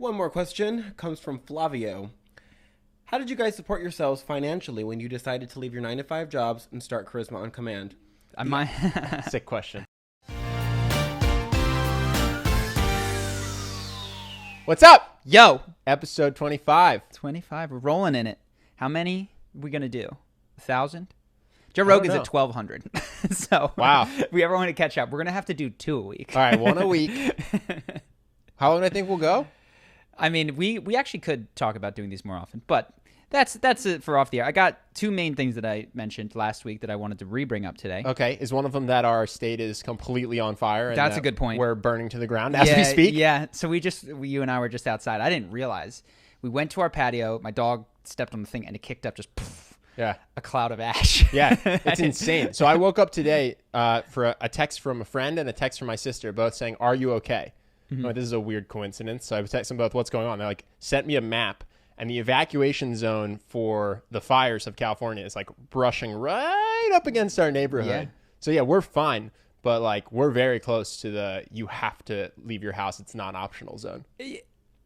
One more question comes from Flavio. How did you guys support yourselves financially when you decided to leave your 9-to-5 jobs and start Charisma on Command? Sick question. What's up? Yo, Episode 25. 25. We're rolling in it. How many are we going to do? 1,000? Joe Rogan's at 1,200. So, wow. If we ever want to catch up, we're going to have to do 2 a week. All right, 1 a week. How long do I think we'll go? I mean, we actually could talk about doing these more often, but that's it for off the air. I got 2 main things that I mentioned last week that I wanted to re-bring up today. Okay. Is one of them that our state is completely on fire? And That's a good point. We're burning to the ground as we speak? Yeah. So you and I were just outside. I didn't realize. We went to our patio. My dog stepped on the thing and it kicked up just poof, a cloud of ash. Yeah. It's insane. So I woke up today for a text from a friend and a text from my sister, both saying, "Are you okay?" Mm-hmm. This is a weird coincidence. So I was texting them both, "What's going on?" They sent me a map. And the evacuation zone for the fires of California is brushing right up against our neighborhood. Yeah. So yeah, we're fine, but we're very close to the you have to leave your house. It's not optional zone.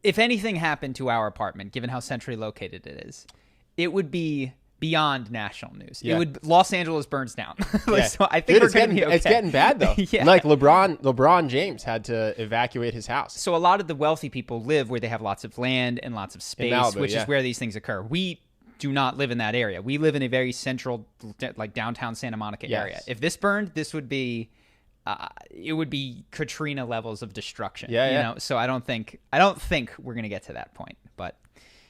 If anything happened to our apartment, given how centrally located it is, it would be beyond national news. Yeah. Los Angeles burns down. So I think we're going to be okay. It's getting bad though. Yeah. LeBron James had to evacuate his house. So a lot of the wealthy people live where they have lots of land and lots of space, Malibu, which is where these things occur. We do not live in that area. We live in a very central, downtown Santa Monica area. If this burned, this would be, it would be Katrina levels of destruction. You know? So I don't think we're going to get to that point, but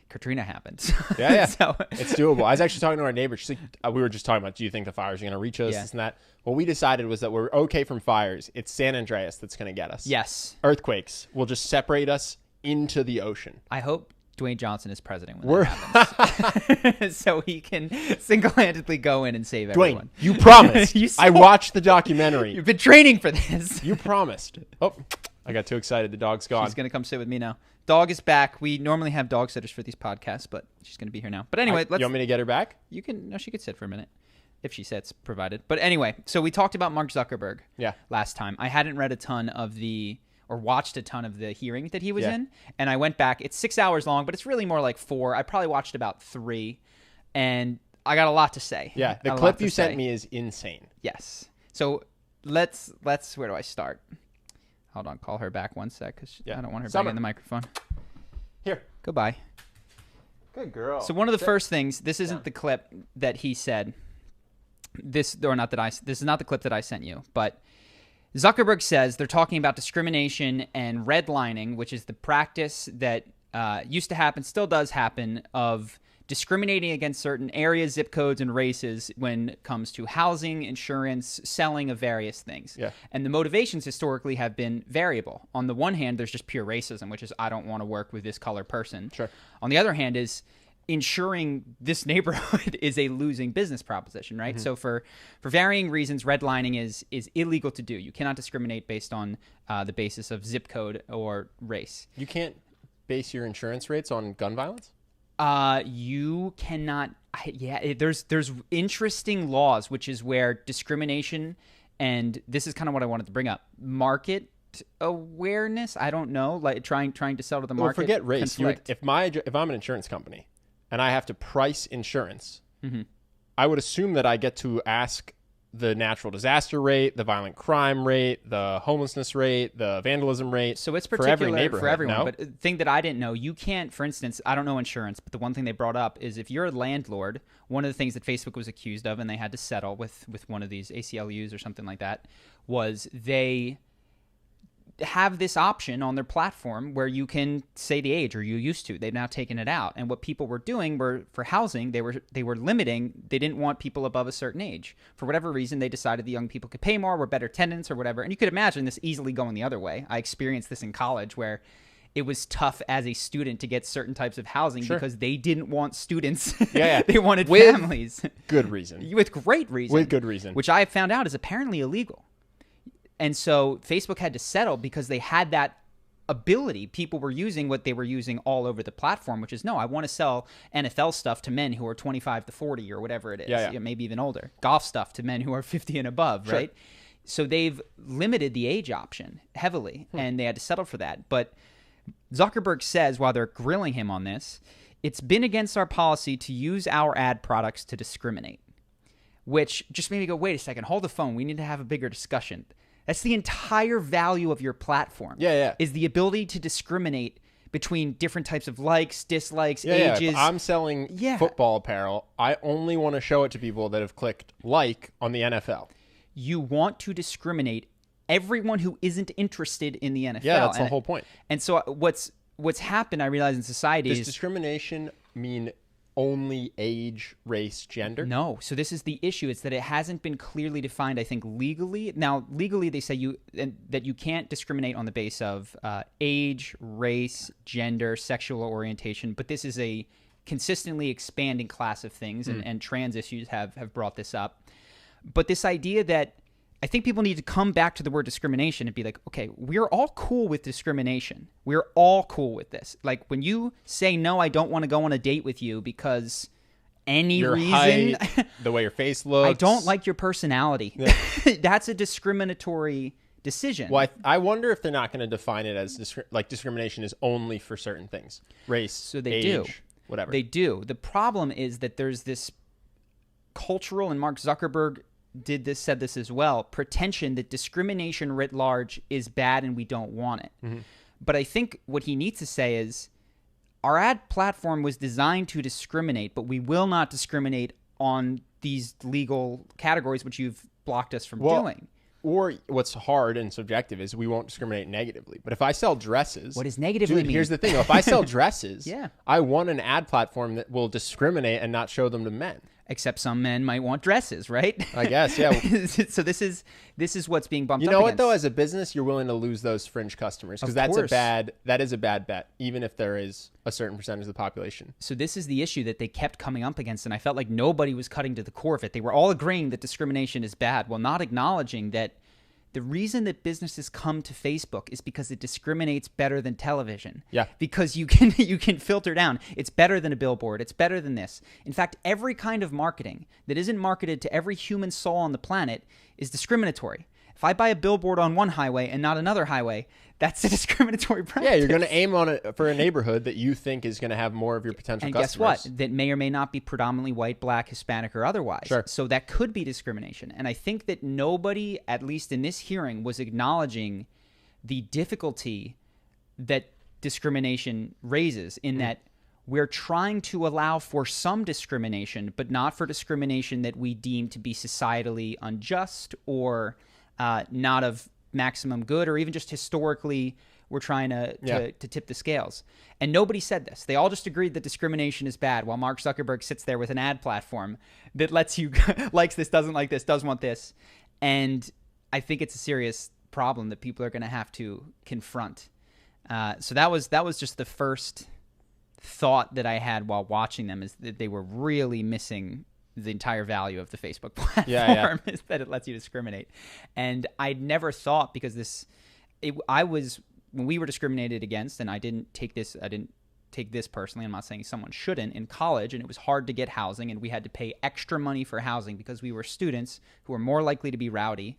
Katrina happened. Yeah. So it's doable. I was actually talking to our neighbor. She's like, we were just talking about, do you think the fires are going to reach us? This and that. What we decided was that we're okay from fires. It's San Andreas that's going to get us. Yes. Earthquakes will just separate us into the ocean. I hope Dwayne Johnson is president when that happens. So he can single-handedly go in and save everyone. Dwayne, you promised. I watched the documentary. You've been training for this. You promised. Oh, I got too excited. The dog's gone. She's going to come sit with me now. Dog is back. We normally have dog sitters for these podcasts, but she's going to be here now. But anyway, you want me to get her back? You can. No, she could sit for a minute if she sits, provided. But anyway, so we talked about Mark Zuckerberg last time. I hadn't read watched a ton of the hearing that he was in, and I went back. It's 6 hours long, but it's really more like 4. I probably watched about 3, and I got a lot to say. Yeah, the clip you sent me is insane. Yes. So let's where do I start? Hold on, call her back 1 sec, because I don't want her back in the microphone. Here. Goodbye. Good girl. So one of the first things, this isn't the clip that he said. This is not the clip that I sent you, but Zuckerberg says they're talking about discrimination and redlining, which is the practice that used to happen, still does happen, of discriminating against certain areas, zip codes, and races when it comes to housing, insurance, selling of various things. Yeah. And the motivations historically have been variable. On the one hand, there's just pure racism, which is I don't want to work with this color person. Sure. On the other hand is ensuring this neighborhood is a losing business proposition, right? Mm-hmm. So for varying reasons, redlining is illegal to do. You cannot discriminate based on the basis of zip code or race. You can't base your insurance rates on gun violence? You cannot. There's interesting laws, which is where discrimination, and this is kind of what I wanted to bring up. Market awareness. I don't know, trying to sell to the market. Well, forget race. If I'm an insurance company and I have to price insurance, I would assume that I get to ask the natural disaster rate, the violent crime rate, the homelessness rate, the vandalism rate. So it's particular for every neighborhood, for everyone. No? But the thing that I didn't know, you can't, for instance, I don't know insurance, but the one thing they brought up is if you're a landlord, one of the things that Facebook was accused of, and they had to settle with one of these ACLUs or something like that, was they have this option on their platform where you can say the age, or you used to. They've now taken it out. And what people were doing for housing, they were limiting. They didn't want people above a certain age. For whatever reason, they decided the young people could pay more, were better tenants or whatever. And you could imagine this easily going the other way. I experienced this in college where it was tough as a student to get certain types of housing because they didn't want students. They wanted families. Good reason. With great reason. With good reason. Which I found out is apparently illegal. And so Facebook had to settle because they had that ability. People were using what they were using all over the platform, which is, no, I want to sell NFL stuff to men who are 25 to 40 or whatever it is, maybe even older. Golf stuff to men who are 50 and above, right? So they've limited the age option heavily, and they had to settle for that. But Zuckerberg says, while they're grilling him on this, it's been against our policy to use our ad products to discriminate. Which just made me go, wait a second, hold the phone. We need to have a bigger discussion. That's the entire value of your platform. Yeah. Is the ability to discriminate between different types of likes, dislikes, Yeah. ages. If I'm selling football apparel, I only want to show it to people that have clicked like on the NFL. You want to discriminate everyone who isn't interested in the NFL. Yeah, that's the whole point. And so what's happened, I realize, in society Does is discrimination mean only age, race, gender? no. So this is the issue. It's that it hasn't been clearly defined, I think, legally. Now, legally, they say that you can't discriminate on the base of age, race, gender, sexual orientation. But this is a consistently expanding class of things, and trans issues have brought this up. But this idea that I think people need to come back to the word discrimination and be like, okay, we're all cool with discrimination. We're all cool with this. Like when you say, no, I don't want to go on a date with you because your reason, height, the way your face looks. I don't like your personality. Yeah. That's a discriminatory decision. Well, I wonder if they're not going to define it as discrimination is only for certain things. Race, so they age, do. Whatever. They do. The problem is that there's this cultural, and Mark Zuckerberg said this as well, pretension that discrimination writ large is bad and we don't want it. Mm-hmm. But I think what he needs to say is our ad platform was designed to discriminate, but we will not discriminate on these legal categories which you've blocked us from doing. Or what's hard and subjective is we won't discriminate negatively. But if I sell dresses... What does negatively mean? Here's the thing. If I sell dresses, yeah. I want an ad platform that will discriminate and not show them to men. Except some men might want dresses, right? I guess, yeah. So this is what's being bumped up against. You know what, though? As a business, you're willing to lose those fringe customers because that is a bad bet, even if there is a certain percentage of the population. So this is the issue that they kept coming up against, and I felt like nobody was cutting to the core of it. They were all agreeing that discrimination is bad while not acknowledging that the reason that businesses come to Facebook is because it discriminates better than television. Yeah. Because you can filter down. It's better than a billboard. It's better than this. In fact, every kind of marketing that isn't marketed to every human soul on the planet is discriminatory. If I buy a billboard on one highway and not another highway, that's a discriminatory practice. Yeah, you're going to aim on it for a neighborhood that you think is going to have more of your potential customers. And guess what? That may or may not be predominantly white, black, Hispanic, or otherwise. Sure. So that could be discrimination. And I think that nobody, at least in this hearing, was acknowledging the difficulty that discrimination raises in that we're trying to allow for some discrimination, but not for discrimination that we deem to be societally unjust or not of maximum good, or even just historically we're trying to tip the scales. And nobody said this. They all just agreed that discrimination is bad, while Mark Zuckerberg sits there with an ad platform that lets you likes this, doesn't like this, does want this. And I think it's a serious problem that people are going to have to confront. So that was just the first thought that I had while watching them, is that they were really missing the entire value of the Facebook platform is that it lets you discriminate. And I'd never thought, because when we were discriminated against, and I didn't take this personally, I'm not saying someone shouldn't, in college, and it was hard to get housing, and we had to pay extra money for housing because we were students who were more likely to be rowdy.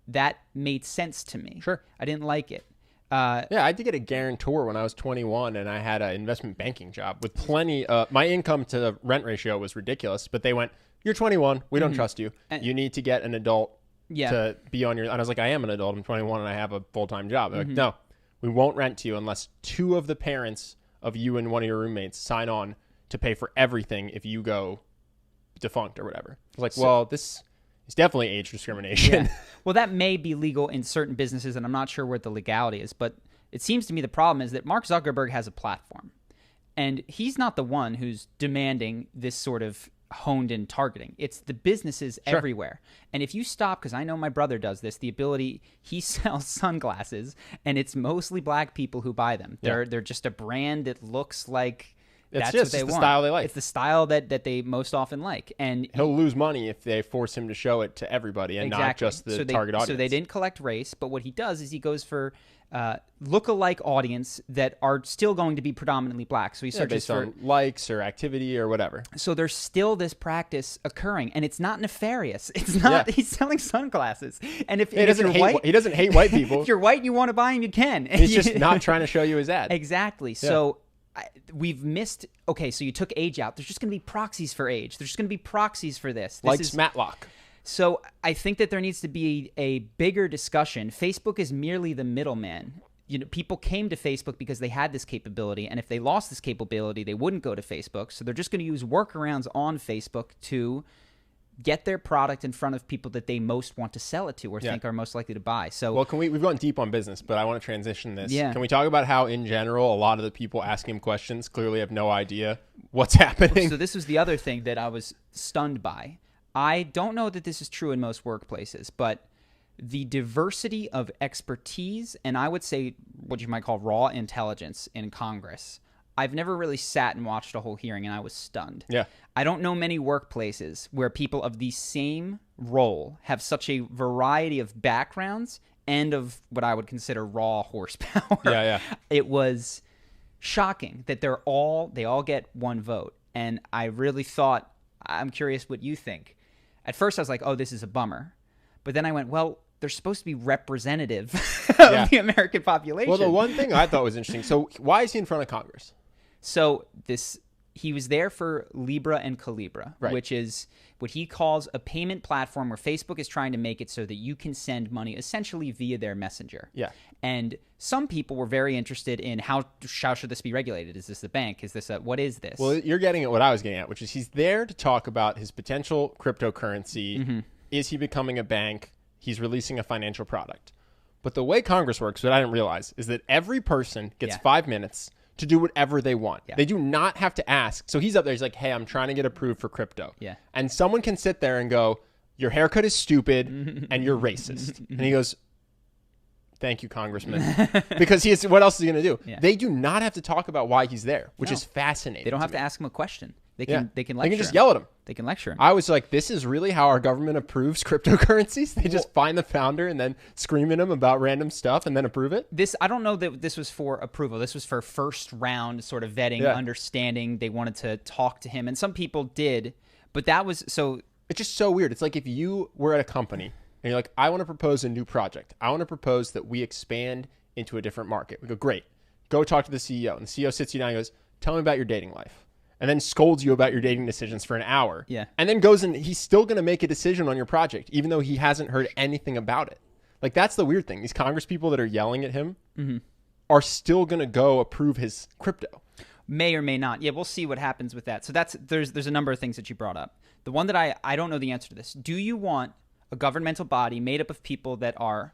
That made sense to me. Sure. I didn't like it. I had to get a guarantor when I was 21, and I had an investment banking job with plenty. My income to rent ratio was ridiculous, but they went, "You're 21. We don't trust you. You need to get an adult to be on your." And I was like, "I am an adult. I'm 21, and I have a full-time job." They're like, "No, we won't rent to you unless 2 of the parents of you and one of your roommates sign on to pay for everything if you go defunct or whatever." I was like, "Well, this." It's definitely age discrimination. Yeah. Well, that may be legal in certain businesses, and I'm not sure what the legality is, but it seems to me the problem is that Mark Zuckerberg has a platform, and he's not the one who's demanding this sort of honed-in targeting. It's the businesses everywhere. And if you stop, because I know my brother does this, he sells sunglasses, and it's mostly black people who buy them. They're just a brand that looks like That's just what they the want. style they like. It's the style that they most often like. And He'll lose money if they force him to show it to everybody and not just the target audience. So they didn't collect race, but what he does is he goes for look-alike audience that are still going to be predominantly black. So he searches based for on likes or activity or whatever. So there's still this practice occurring, and it's not nefarious. It's not. He's selling sunglasses, and if you're white, he doesn't hate white people. If you're white and you want to buy them, you can. He's just not trying to show you his ad. Exactly. Yeah. So we've missed. Okay, so you took age out. There's just going to be proxies for age. There's just going to be proxies for this. Likes Matlock. So I think that there needs to be a bigger discussion. Facebook is merely the middleman. You know, people came to Facebook because they had this capability, and if they lost this capability, they wouldn't go to Facebook. So they're just going to use workarounds on Facebook to get their product in front of people that they most want to sell it to or think are most likely to buy. So, well, we've gone deep on business, but I want to transition this. Yeah. Can we talk about how, in general, a lot of the people asking him questions clearly have no idea what's happening? So this was the other thing that I was stunned by. I don't know that this is true in most workplaces, but the diversity of expertise, and I would say what you might call raw intelligence in Congress, I've never really sat and watched a whole hearing, and I was stunned. Yeah. I don't know many workplaces where people of the same role have such a variety of backgrounds and of what I would consider raw horsepower. Yeah. It was shocking that they all get one vote. And I really thought, I'm curious what you think. At first I was like, oh, this is a bummer. But then I went, well, they're supposed to be representative of the American population. Well, the one thing I thought was interesting, so why is he in front of Congress? So he was there for Libra and Calibra, right, which is what he calls a payment platform where Facebook is trying to make it so that you can send money essentially via their messenger. Yeah. And some people were very interested in how should this be regulated? Is this a bank? Is this what is this? Well, you're getting at what I was getting at, which is he's there to talk about his potential cryptocurrency. Mm-hmm. Is he becoming a bank? He's releasing a financial product. But the way Congress works, what I didn't realize, is that every person gets 5 minutes to do whatever they want. Yeah. They do not have to ask. So he's up there. He's like, hey, I'm trying to get approved for crypto. Yeah. And someone can sit there and go, your haircut is stupid and you're racist. And he goes, thank you, Congressman. Because what else is he going to do? Yeah. They do not have to talk about why he's there, which is fascinating. They don't have to ask him a question. They can lecture him. They can just yell at him. They can lecture him. I was like, this is really how our government approves cryptocurrencies? They just find the founder and then scream at him about random stuff and then approve it? I don't know that this was for approval. This was for first round sort of vetting, understanding. They wanted to talk to him. And some people did, but that was so... It's just so weird. It's like if you were at a company and you're like, I want to propose a new project. I want to propose that we expand into a different market. We go, great. Go talk to the CEO. And the CEO sits you down and goes, tell me about your dating life. And then scolds you about your dating decisions for an hour. Yeah. And then goes and he's still going to make a decision on your project, even though he hasn't heard anything about it. Like, that's the weird thing. These Congress people that are yelling at him are still going to go approve his crypto. May or may not. Yeah, we'll see what happens with that. So there's a number of things that you brought up. The one that I don't know the answer to this. Do you want a governmental body made up of people that are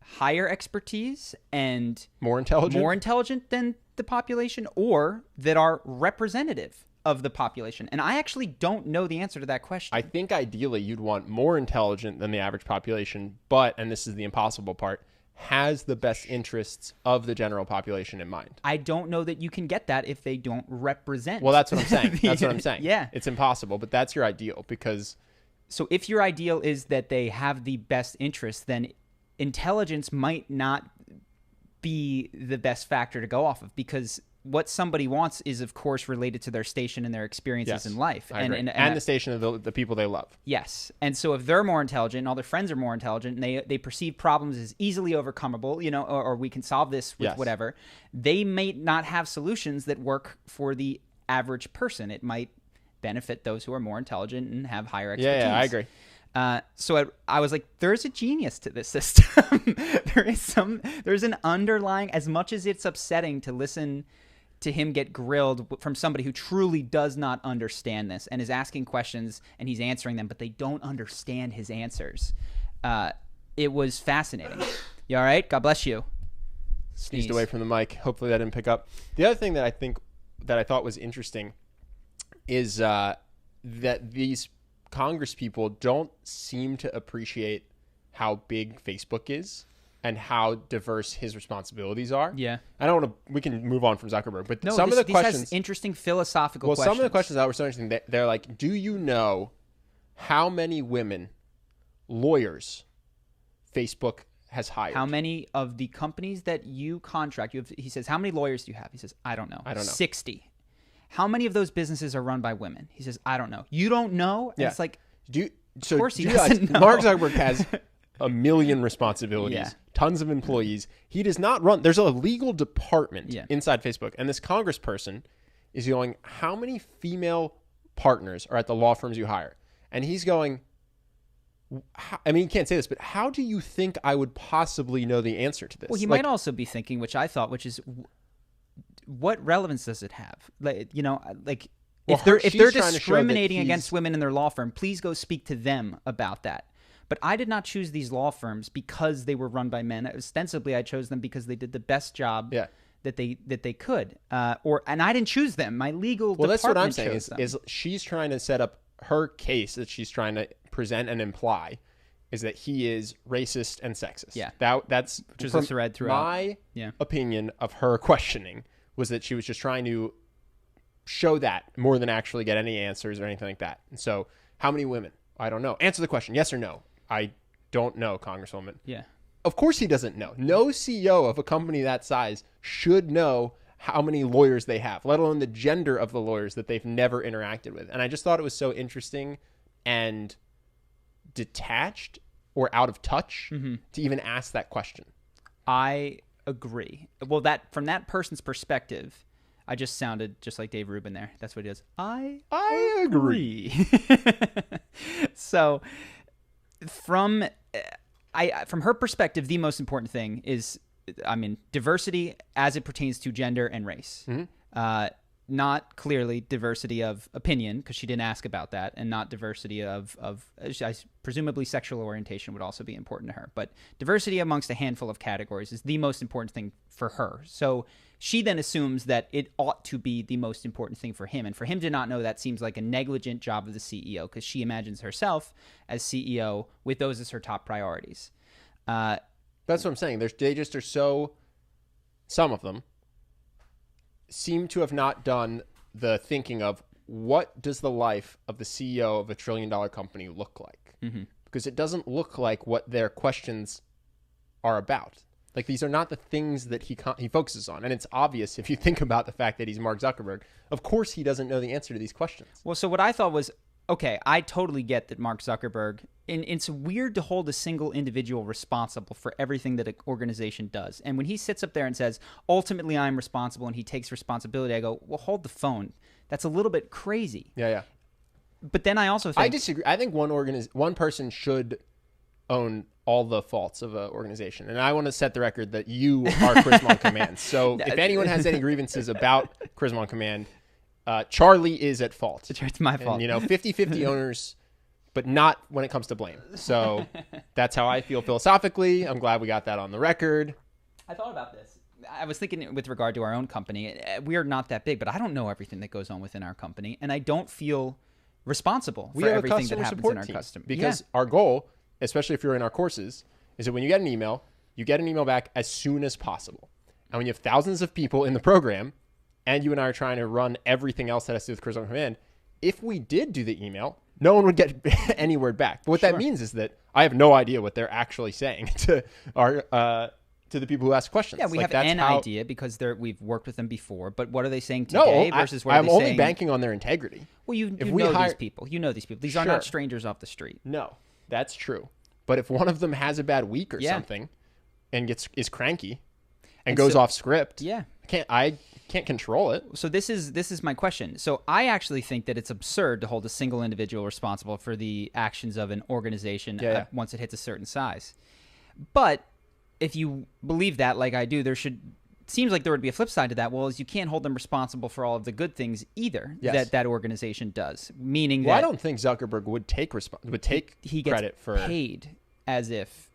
higher expertise and more intelligent than the population, or that are representative of the population? And I actually don't know the answer to that question. I think ideally you'd want more intelligent than the average population, but, and this is the impossible part, has the best interests of the general population in mind. I don't know that you can get that if they don't represent. Well, that's what I'm saying. That's what I'm saying. Yeah. It's impossible, but that's your ideal because... So if your ideal is that they have the best interests, then intelligence might not be the best factor to go off of, because what somebody wants is, of course, related to their station and their experiences in life. And the station of the people they love. Yes. And so if they're more intelligent and all their friends are more intelligent and they perceive problems as easily overcomable, or we can solve this with whatever, they may not have solutions that work for the average person. It might benefit those who are more intelligent and have higher expertise. Yeah, I agree. So I was like, there's a genius to this system. There's an underlying, as much as it's upsetting to listen to him get grilled from somebody who truly does not understand this and is asking questions and he's answering them, but they don't understand his answers. It was fascinating. You all right? God bless you. Sneezed away from the mic. Hopefully that didn't pick up. The other thing that I thought was interesting is that these Congress people don't seem to appreciate how big Facebook is. and how diverse his responsibilities are. Yeah. I don't want to, we can move on from Zuckerberg, but No, some of the these questions, has interesting philosophical questions. some of the questions that were so interesting, they're like, do you know how many women lawyers Facebook has hired? How many of the companies that you contract, he says, how many lawyers do you have? He says, I don't know. 60. How many of those businesses are run by women? He says, I don't know. You don't know? And it's like, of course he doesn't know. Mark Zuckerberg has a million responsibilities, tons of employees. He does not run. There's a legal department inside Facebook. And this congressperson is going, how many female partners are at the law firms you hire? And he's going, I mean, you can't say this, but how do you think I would possibly know the answer to this? Well, he might also be thinking, which I thought, which is, what relevance does it have? Like, you know, like, if they're discriminating against women in their law firm, please go speak to them about that. But I did not choose these law firms because they were run by men. Ostensibly, I chose them because they did the best job that they could. And I didn't choose them. My legal department that's what I'm saying chose is she's trying to set up her case that she's trying to present and imply is that he is racist and sexist. Yeah. That's which is a thread throughout. My opinion of her questioning was that she was just trying to show that more than actually get any answers or anything like that. And so, how many women? I don't know. Answer the question, yes or no. I don't know, Congresswoman. Yeah. Of course he doesn't know. No CEO of a company that size should know how many lawyers they have, let alone the gender of the lawyers that they've never interacted with. And I just thought it was so interesting and detached or out of touch to even ask that question. I agree. Well, that from that person's perspective, I just sounded just like Dave Rubin there. That's what he does. I agree. So from her perspective, the most important thing is, I mean, diversity as it pertains to gender and race. Not clearly diversity of opinion, because she didn't ask about that, and not diversity of presumably sexual orientation would also be important to her. But diversity amongst a handful of categories is the most important thing for her. So she then assumes that it ought to be the most important thing for him. And for him to not know that seems like a negligent job of the CEO, because she imagines herself as CEO with those as her top priorities. That's what I'm saying. They just are so, some of them seem to have not done the thinking of what does the life of the CEO of $1 trillion company look like? Because it doesn't look like what their questions are about. Like, these are not the things that he focuses on. And it's obvious if you think about the fact that he's Mark Zuckerberg. Of course he doesn't know the answer to these questions. Well, so what I thought was, okay, I totally get that Mark Zuckerberg, and it's weird to hold a single individual responsible for everything that an organization does. And when he sits up there and says, ultimately I'm responsible, and he takes responsibility, I go, well, hold the phone. That's a little bit crazy. Yeah. But then I also think... I disagree. I think one person should own all the faults of an organization. And I want to set the record that you are Charisma on Command. So if anyone has any grievances about Charisma on Command, Charlie is at fault. It's my fault. And, 50-50 owners, but not when it comes to blame. So that's how I feel philosophically. I'm glad we got that on the record. I thought about this. I was thinking with regard to our own company, we are not that big, but I don't know everything that goes on within our company, and I don't feel responsible for everything that happens in our customer. Because our goal, especially if you're in our courses, is that when you get an email, you get an email back as soon as possible. And when you have thousands of people in the program, and you and I are trying to run everything else that has to do with Charisma on Command, if we did do the email, no one would get any word back. But what that means is that I have no idea what they're actually saying to our to the people who ask questions. Yeah, we have an idea because we've worked with them before. But what are they saying today versus what are they saying? I'm only banking on their integrity. Well, you know these people. You know these people. These are not strangers off the street. No, that's true. But if one of them has a bad week or something and is cranky and goes off script, I can't control it. So this is my question. So I actually think that it's absurd to hold a single individual responsible for the actions of an organization once it hits a certain size. But if you believe that, like I do, seems like there would be a flip side to that. Well, is you can't hold them responsible for all of the good things either that organization does. Meaning that I don't think Zuckerberg would take he credit gets for paid as if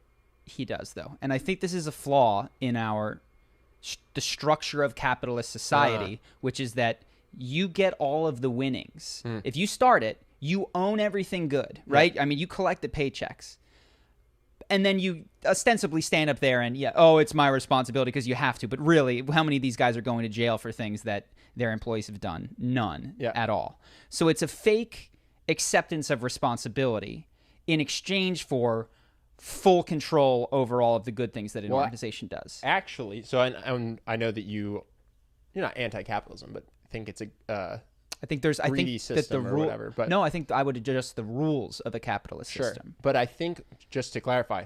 he does, though. And I think this is a flaw in the structure of capitalist society, which is that you get all of the winnings. If you start it, you own everything good, right? I mean, you collect the paychecks. And then you ostensibly stand up there and, it's my responsibility because you have to. But really, how many of these guys are going to jail for things that their employees have done? None at all. So it's a fake acceptance of responsibility in exchange for full control over all of the good things that an organization does. Actually, so I know that you're not anti-capitalism, but I think it's I think that the rule, whatever. But no, I think I would adjust the rules of a capitalist system. But I think, just to clarify,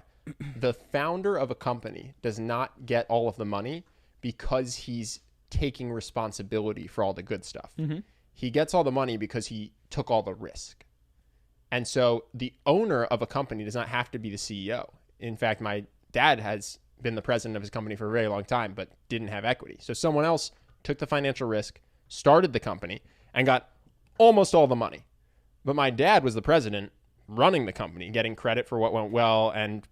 the founder of a company does not get all of the money because he's taking responsibility for all the good stuff. Mm-hmm. He gets all the money because he took all the risk. And so the owner of a company does not have to be the CEO. In fact, my dad has been the president of his company for a very long time, but didn't have equity. So someone else took the financial risk, started the company, and got almost all the money. But my dad was the president running the company, getting credit for what went well and,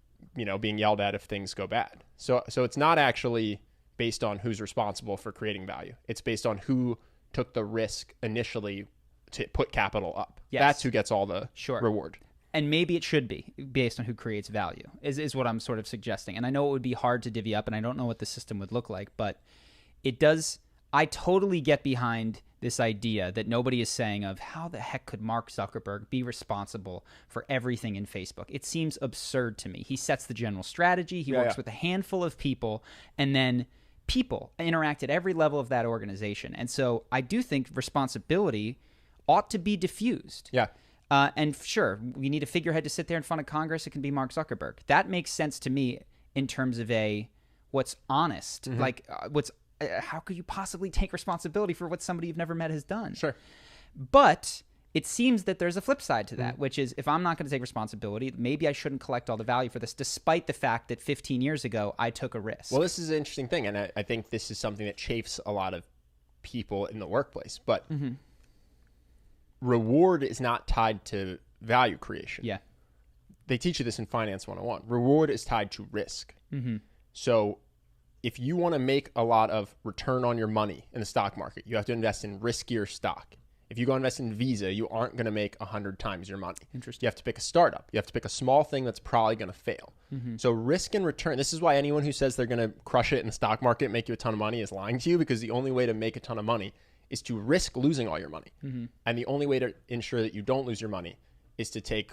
being yelled at if things go bad. So it's not actually based on who's responsible for creating value. It's based on who took the risk initially to put capital up. Yes. That's who gets all the reward. And maybe it should be based on who creates value is what I'm sort of suggesting. And I know it would be hard to divvy up, and I don't know what the system would look like, but it does. I totally get behind this idea that nobody is saying of how the heck could Mark Zuckerberg be responsible for everything in Facebook? It seems absurd to me. He sets the general strategy. He works with a handful of people, and then people interact at every level of that organization. And so I do think responsibility ought to be diffused. Yeah. And sure, we need a figurehead to sit there in front of Congress. It can be Mark Zuckerberg. That makes sense to me in terms of what's honest. Mm-hmm. Like how could you possibly take responsibility for what somebody you've never met has done? Sure. But it seems that there's a flip side to that, which is if I'm not going to take responsibility, maybe I shouldn't collect all the value for this, despite the fact that 15 years ago I took a risk. Well, this is an interesting thing, and I think this is something that chafes a lot of people in the workplace. But reward is not tied to value creation. Yeah. They teach you this in Finance 101. Reward is tied to risk. Mm-hmm. So if you want to make a lot of return on your money in the stock market, you have to invest in riskier stock. If you go invest in Visa, you aren't going to make 100 times your money. Interesting. You have to pick a startup. You have to pick a small thing that's probably going to fail. Mm-hmm. So risk and return, this is why anyone who says they're going to crush it in the stock market, make you a ton of money, is lying to you, because the only way to make a ton of money is to risk losing all your money. Mm-hmm. And the only way to ensure that you don't lose your money is to take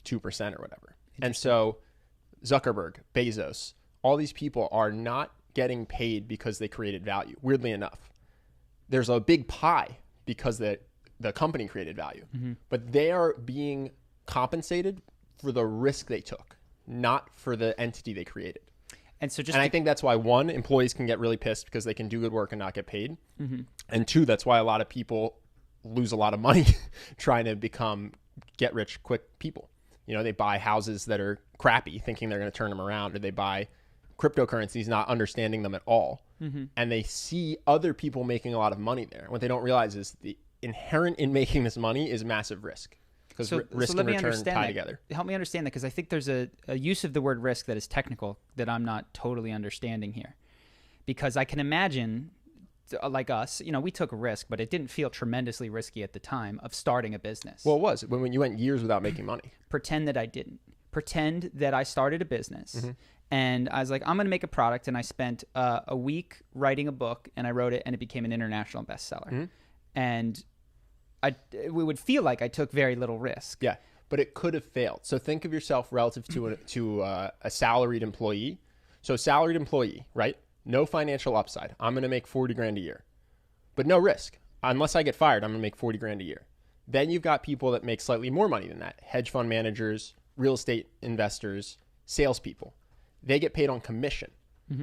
2% or whatever. And so Zuckerberg, Bezos, all these people are not getting paid because they created value. Weirdly enough, there's a big pie because the company created value, but they are being compensated for the risk they took, not for the entity they created. And so I think that's why, one, employees can get really pissed because they can do good work and not get paid. Mm-hmm. And two, that's why a lot of people lose a lot of money trying to become get rich quick people. They buy houses that are crappy thinking they're going to turn them around, or they buy cryptocurrencies not understanding them at all. Mm-hmm. And they see other people making a lot of money there. What they don't realize is the inherent in making this money is massive risk, because risk and return tie together. Help me understand that, because I think there's a use of the word risk that is technical that I'm not totally understanding here. Because I can imagine, like us, we took a risk, but it didn't feel tremendously risky at the time of starting a business. Well, it was when you went years without making money. Pretend that I didn't. Pretend that I started a business, and I was like, I'm going to make a product, and I spent a week writing a book, and I wrote it, and it became an international bestseller. And we would feel like I took very little risk. Yeah, but it could have failed. So think of yourself relative to a salaried employee. So salaried employee, right? No financial upside. I'm going to make 40 grand a year, but no risk. Unless I get fired, I'm going to make 40 grand a year. Then you've got people that make slightly more money than that. Hedge fund managers, real estate investors, salespeople. They get paid on commission.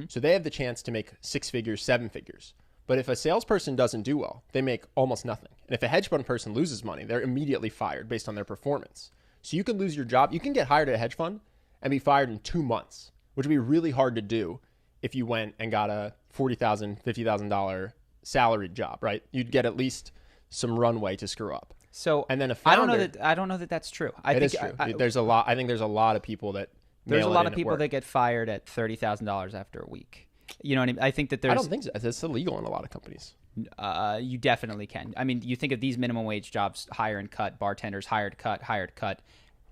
So they have the chance to make 6 figures, 7 figures. But if a salesperson doesn't do well, they make almost nothing. And if a hedge fund person loses money, they're immediately fired based on their performance. So you could lose your job. You can get hired at a hedge fund and be fired in 2 months, which would be really hard to do if you went and got a $40,000, $50,000 salaried job, right? You'd get at least some runway to screw up. So, and then a founder, I don't know that that's true. It is true. There's a lot. I think there's a lot of people that there's a lot of people that get fired at $30,000 after a week. You know what I mean? I think that there's. I don't think so. It's illegal in a lot of companies. You definitely can. I mean, you think of these minimum wage jobs, hire and cut, bartenders, hired, cut.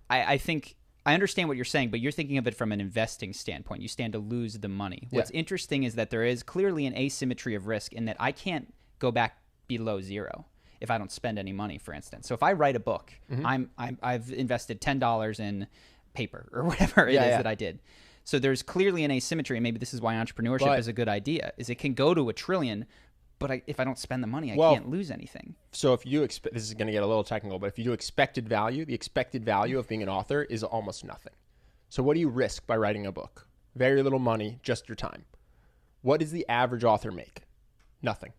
I think I understand what you're saying, but you're thinking of it from an investing standpoint. You stand to lose the money. What's interesting is that there is clearly an asymmetry of risk in that I can't go back below zero if I don't spend any money, for instance. So if I write a book, I've invested $10 in paper or whatever it is that I did. So there's clearly an asymmetry, and maybe this is why entrepreneurship is a good idea, is it can go to $1 trillion, but if I don't spend the money, I can't lose anything. So if you this is going to get a little technical, but if you do expected value, the expected value of being an author is almost nothing. So what do you risk by writing a book? Very little money, just your time. What does the average author make? Nothing.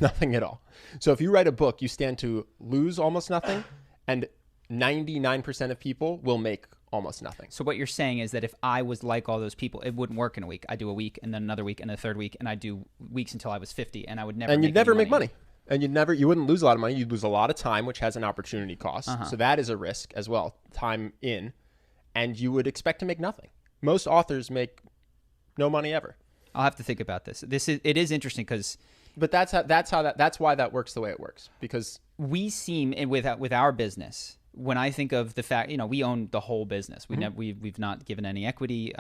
Nothing at all. So if you write a book, you stand to lose almost nothing, and 99% of people will make almost nothing. So what you're saying is that if I was like all those people, it wouldn't work in a week. I do a week and then another week and a third week, and I do weeks until I was 50, and I would never. And you'd never any make money. And you wouldn't lose a lot of money. You'd lose a lot of time, which has an opportunity cost. So that is a risk as well. Time in, and you would expect to make nothing. Most authors make no money ever. I'll have to think about this. It is interesting because. But that's why that works the way it works, because we seem with our business. When I think of the fact, we own the whole business. We've not given any equity.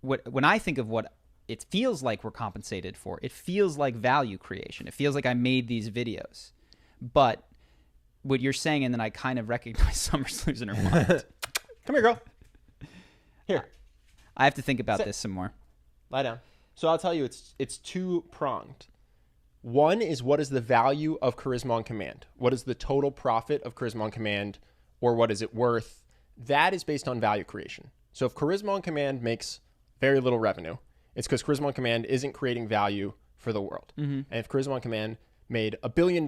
When I think of what it feels like we're compensated for, it feels like value creation. It feels like I made these videos. But what you're saying, and then I kind of recognize Summer's losing her mind. Come here, girl. Here. I have to think about this some more. Lie down. So I'll tell you, it's two-pronged. One is, what is the value of Charisma on Command? What is the total profit of Charisma on Command, or what is it worth? That is based on value creation. So if Charisma on Command makes very little revenue, it's because Charisma on Command isn't creating value for the world. And if Charisma on Command made $1 billion,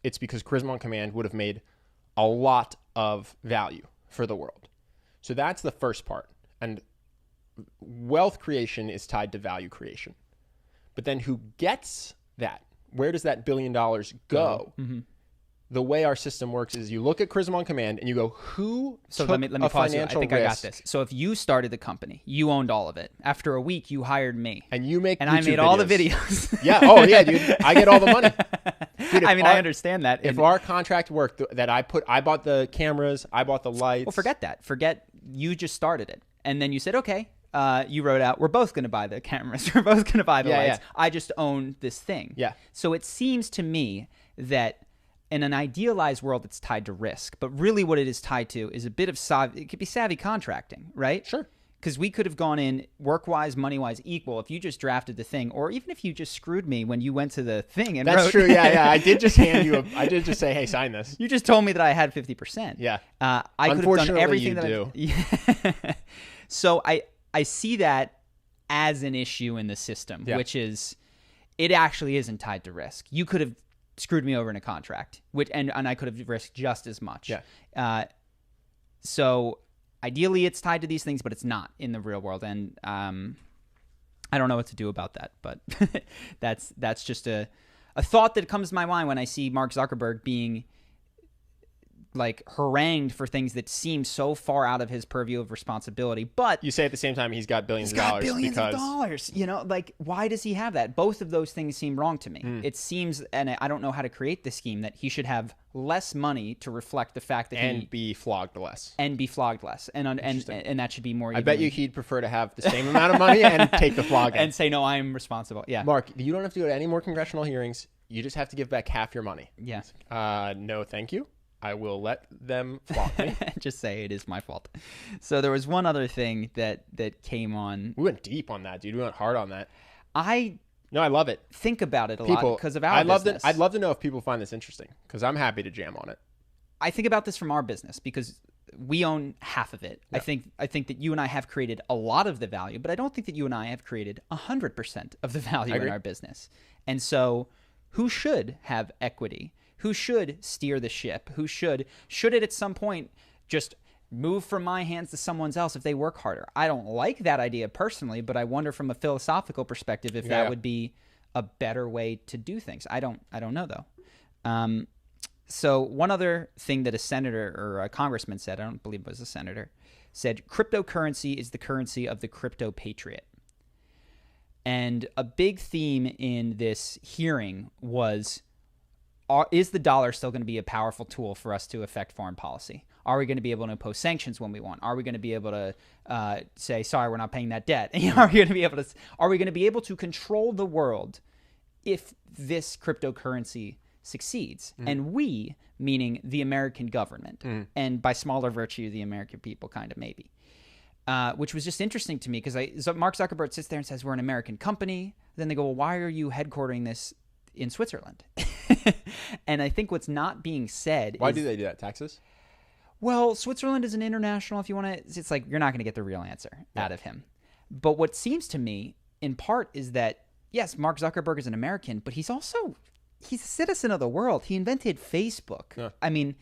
it's because Charisma on Command would have made a lot of value for the world. So that's the first part. And wealth creation is tied to value creation. But then who gets that? Where does that $1 billion go? The way our system works is you look at Charisma on Command and you go, who took let me a pause you. I financial think risk? I got this. So if you started the company, you owned all of it. After a week, you hired me. And you make and YouTube I made all the videos. Yeah. Oh, yeah, dude. I get all the money. Dude, I understand that. If our contract worked, that I bought the cameras, I bought the lights. Well, forget that. Forget you just started it. And then you said, okay, you wrote out, we're both going to buy the cameras. We're both going to buy the lights. Yeah. I just own this thing. Yeah. So it seems to me that in an idealized world, it's tied to risk. But really what it is tied to is a bit of it could be savvy contracting, right? Sure. Because we could have gone in work-wise, money-wise equal if you just drafted the thing, or even if you just screwed me when you went to the thing and That's wrote. true. Yeah. I did just hand you I did just say, hey, sign this. You just told me that I had 50%. Yeah. I could have done everything you do. Yeah. So I see that as an issue in the system, which is it actually isn't tied to risk. You could have screwed me over in a contract, and I could have risked just as much. Yeah. So ideally it's tied to these things, but it's not in the real world. And I don't know what to do about that, but that's just a thought that comes to my mind when I see Mark Zuckerberg being like harangued for things that seem so far out of his purview of responsibility. But you say at the same time he's got billions of dollars. Like, why does he have that? Both of those things seem wrong to me. It seems, and I don't know how to create the scheme, that he should have less money to reflect the fact that be flogged less. And that should be more. I bet you he'd prefer to have the same amount of money and take the flogging and say, no, I'm responsible. Yeah. Mark, you don't have to go to any more congressional hearings. You just have to give back half your money. Yeah. No, thank you. I will let them flog me. Just say it is my fault. So there was one other thing that came on. We went deep on that, dude. We went hard on that. I love it. Think about it a lot because of our business. I'd love to know if people find this interesting, because I'm happy to jam on it. I think about this from our business because we own half of it. Yeah. I think that you and I have created a lot of the value, but I don't think that you and I have created 100% of the value in our business. And so who should have equity? Who should steer the ship? Who should it at some point just move from my hands to someone else if they work harder? I don't like that idea personally, but I wonder from a philosophical perspective if that would be a better way to do things. I don't know though. So one other thing that a senator or a congressman said, I don't believe it was a senator, said cryptocurrency is the currency of the crypto patriot. And a big theme in this hearing was is the dollar still going to be a powerful tool for us to affect foreign policy? Are we going to be able to impose sanctions when we want? Are we going to be able to say, sorry, we're not paying that debt? Are we going to be able to control the world if this cryptocurrency succeeds? And we, meaning the American government, and by smaller virtue, the American people, kind of maybe. Which was just interesting to me because Mark Zuckerberg sits there and says, we're an American company. Then they go, well, why are you headquartering this in Switzerland? And I think what's not being said Why do they do that? Taxes? Well, Switzerland is an international, if you want to, it's like you're not going to get the real answer out of him. But what seems to me, in part, is that, yes, Mark Zuckerberg is an American, but he's a citizen of the world. He invented Facebook. Yeah. I mean,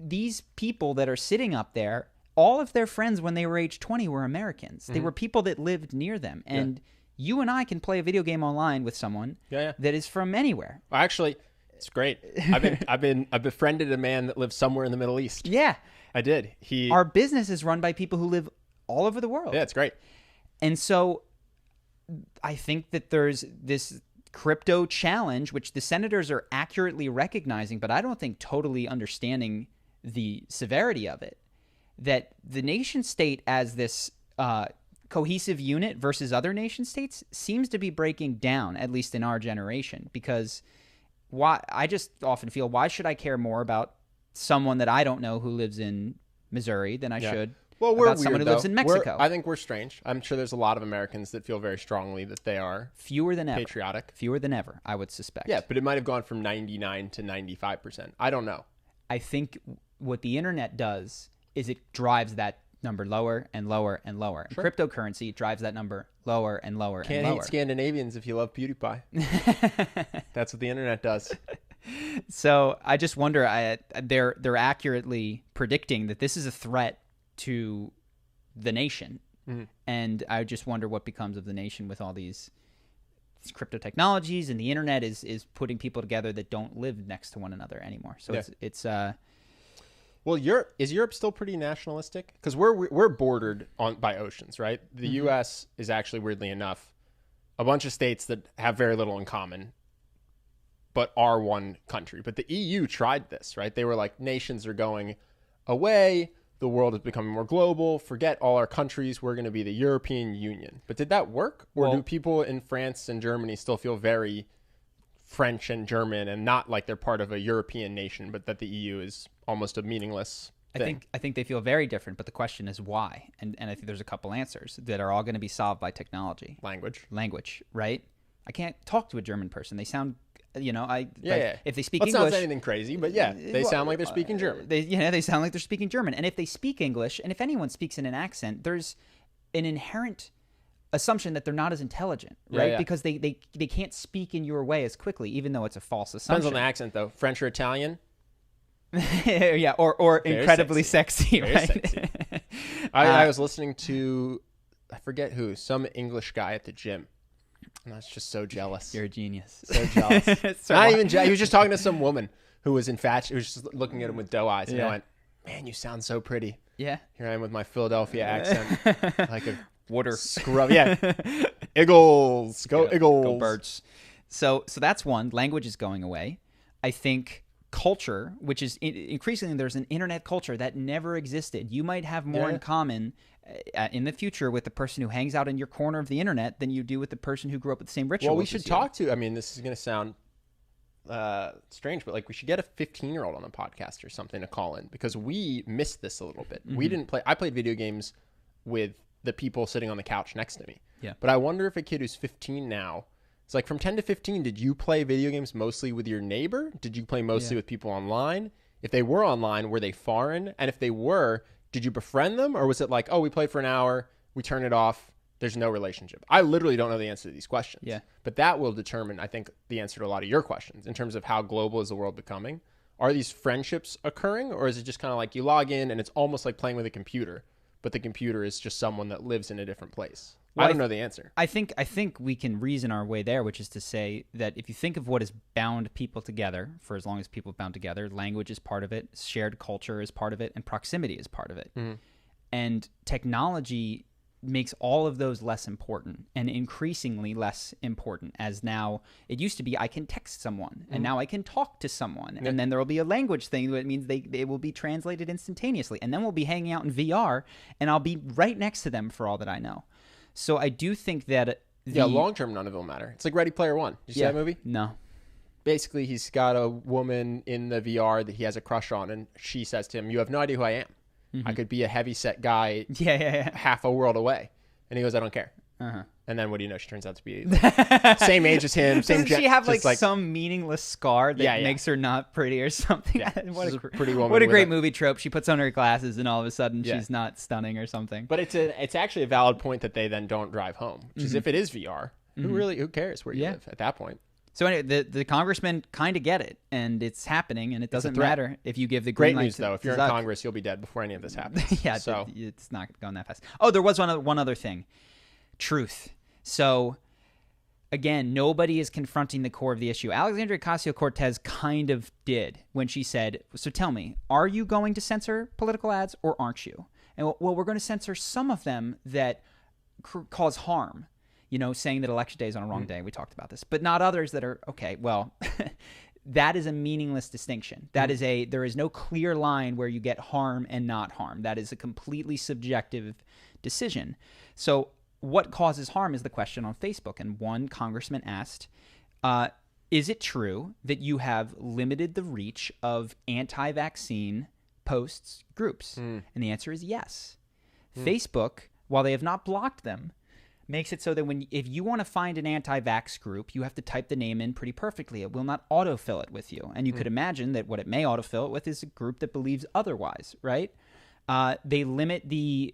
these people that are sitting up there, all of their friends when they were age 20 were Americans. They were people that lived near them. And you and I can play a video game online with someone that is from anywhere. Well, actually, it's great. I've befriended a man that lives somewhere in the Middle East. Yeah. I did. Our business is run by people who live all over the world. Yeah, it's great. And so I think that there's this crypto challenge, which the senators are accurately recognizing, but I don't think totally understanding the severity of it, that the nation state as this cohesive unit versus other nation states seems to be breaking down, at least in our generation, because I just often feel, why should I care more about someone that I don't know who lives in Missouri than I should about someone who lives in Mexico? I think we're strange. I'm sure there's a lot of Americans that feel very strongly that they are fewer than ever patriotic. Fewer than ever, I would suspect. Yeah, but it might have gone from 99 to 95%. I don't know. I think what the internet does is it drives that number lower and lower and lower. Sure. Cryptocurrency drives that number lower and lower and lower. Can't hate Scandinavians if you love PewDiePie. That's what the internet does. So I just wonder, they're accurately predicting that this is a threat to the nation. And I just wonder what becomes of the nation with all these crypto technologies, and the internet is putting people together that don't live next to one another anymore. So it's well, is Europe still pretty nationalistic? Because we're bordered by oceans, right? The U.S. is actually, weirdly enough, a bunch of states that have very little in common, but are one country. But the EU tried this, right? They were like, nations are going away. The world is becoming more global. Forget all our countries. We're going to be the European Union. But did that work? Or do people in France and Germany still feel very French and German and not like they're part of a European nation, but that the EU is almost a meaningless thing? I think they feel very different, but the question is why? And I think there's a couple answers that are all going to be solved by technology. Language, right? I can't talk to a German person. They sound, if they speak English. It's not anything crazy, but they sound like they're speaking German. They sound like they're speaking German. And if they speak English, and if anyone speaks in an accent, there's an inherent assumption that they're not as intelligent, right? Because they can't speak in your way as quickly, even though it's a false assumption. Depends on the accent, though. French or Italian. or very incredibly sexy, very right? Sexy. I was listening to, I forget who, some English guy at the gym. And I was just so jealous. You're a genius. So jealous. Not even jealous. He was just talking to some woman who was infatuated. He was just looking at him with doe eyes. And I went, man, you sound so pretty. Yeah. Here I am with my Philadelphia accent. Like a water scrub. Yeah. Eagles. Go Eagles. Go Birds. So that's one. Language is going away. I think culture, which is increasingly, there's an internet culture that never existed. You might have more in common in the future with the person who hangs out in your corner of the internet than you do with the person who grew up with the same rituals. Well, we should talk to, I mean, this is going to sound strange, but like we should get a 15-year-old on a podcast or something to call in, because we missed this a little bit. We didn't play, I played video games with the people sitting on the couch next to me. Yeah. But I wonder if a kid who's 15 now, it's like from 10 to 15, did you play video games mostly with your neighbor? Did you play mostly with people online? If they were online, were they foreign? And if they were, did you befriend them? Or was it like, oh, we play for an hour, we turn it off, there's no relationship? I literally don't know the answer to these questions. Yeah. But that will determine, I think, the answer to a lot of your questions in terms of how global is the world becoming. Are these friendships occurring? Or is it just kind of like you log in and it's almost like playing with a computer, but the computer is just someone that lives in a different place? Well, I don't know the answer. I think we can reason our way there, which is to say that if you think of what has bound people together for as long as people have bound together, language is part of it, shared culture is part of it, and proximity is part of it. And technology makes all of those less important and increasingly less important, as now it used to be I can text someone and now I can talk to someone, and then there will be a language thing that means they will be translated instantaneously, and then we'll be hanging out in VR and I'll be right next to them for all that I know. So I do think that long term none of it will matter. It's like Ready Player One. Did you see that movie? No. Basically, he's got a woman in the VR that he has a crush on, and she says to him, "You have no idea who I am. I could be a heavy-set guy half a world away." And he goes, "I don't care." And then what do you know? She turns out to be same age as him. Same. Doesn't she have like some meaningless scar that makes her not pretty or something? Yeah. What a pretty woman. What a great movie trope. She puts on her glasses and all of a sudden she's not stunning or something. But it's actually a valid point that they then don't drive home, which is if it is VR, who cares where you live at that point? So anyway, the congressmen kind of get it, and it's happening, and it doesn't matter if you give the green light. Great news, though. If you're in Zuck. Congress, you'll be dead before any of this happens. So it's not going that fast. Oh, there was one other thing. Truth. So, again, nobody is confronting the core of the issue. Alexandria Ocasio-Cortez kind of did when she said, so tell me, are you going to censor political ads or aren't you? And well, we're going to censor some of them that cause harm. Saying that election day is on a wrong day. We talked about this. But not others that are, okay, well, that is a meaningless distinction. There is no clear line where you get harm and not harm. That is a completely subjective decision. So what causes harm is the question on Facebook. And one congressman asked, is it true that you have limited the reach of anti-vaccine posts groups? And the answer is yes. Facebook, while they have not blocked them, makes it so that if you want to find an anti-vax group, you have to type the name in pretty perfectly. It will not autofill it with you. And you could imagine that what it may autofill it with is a group that believes otherwise, right? They limit the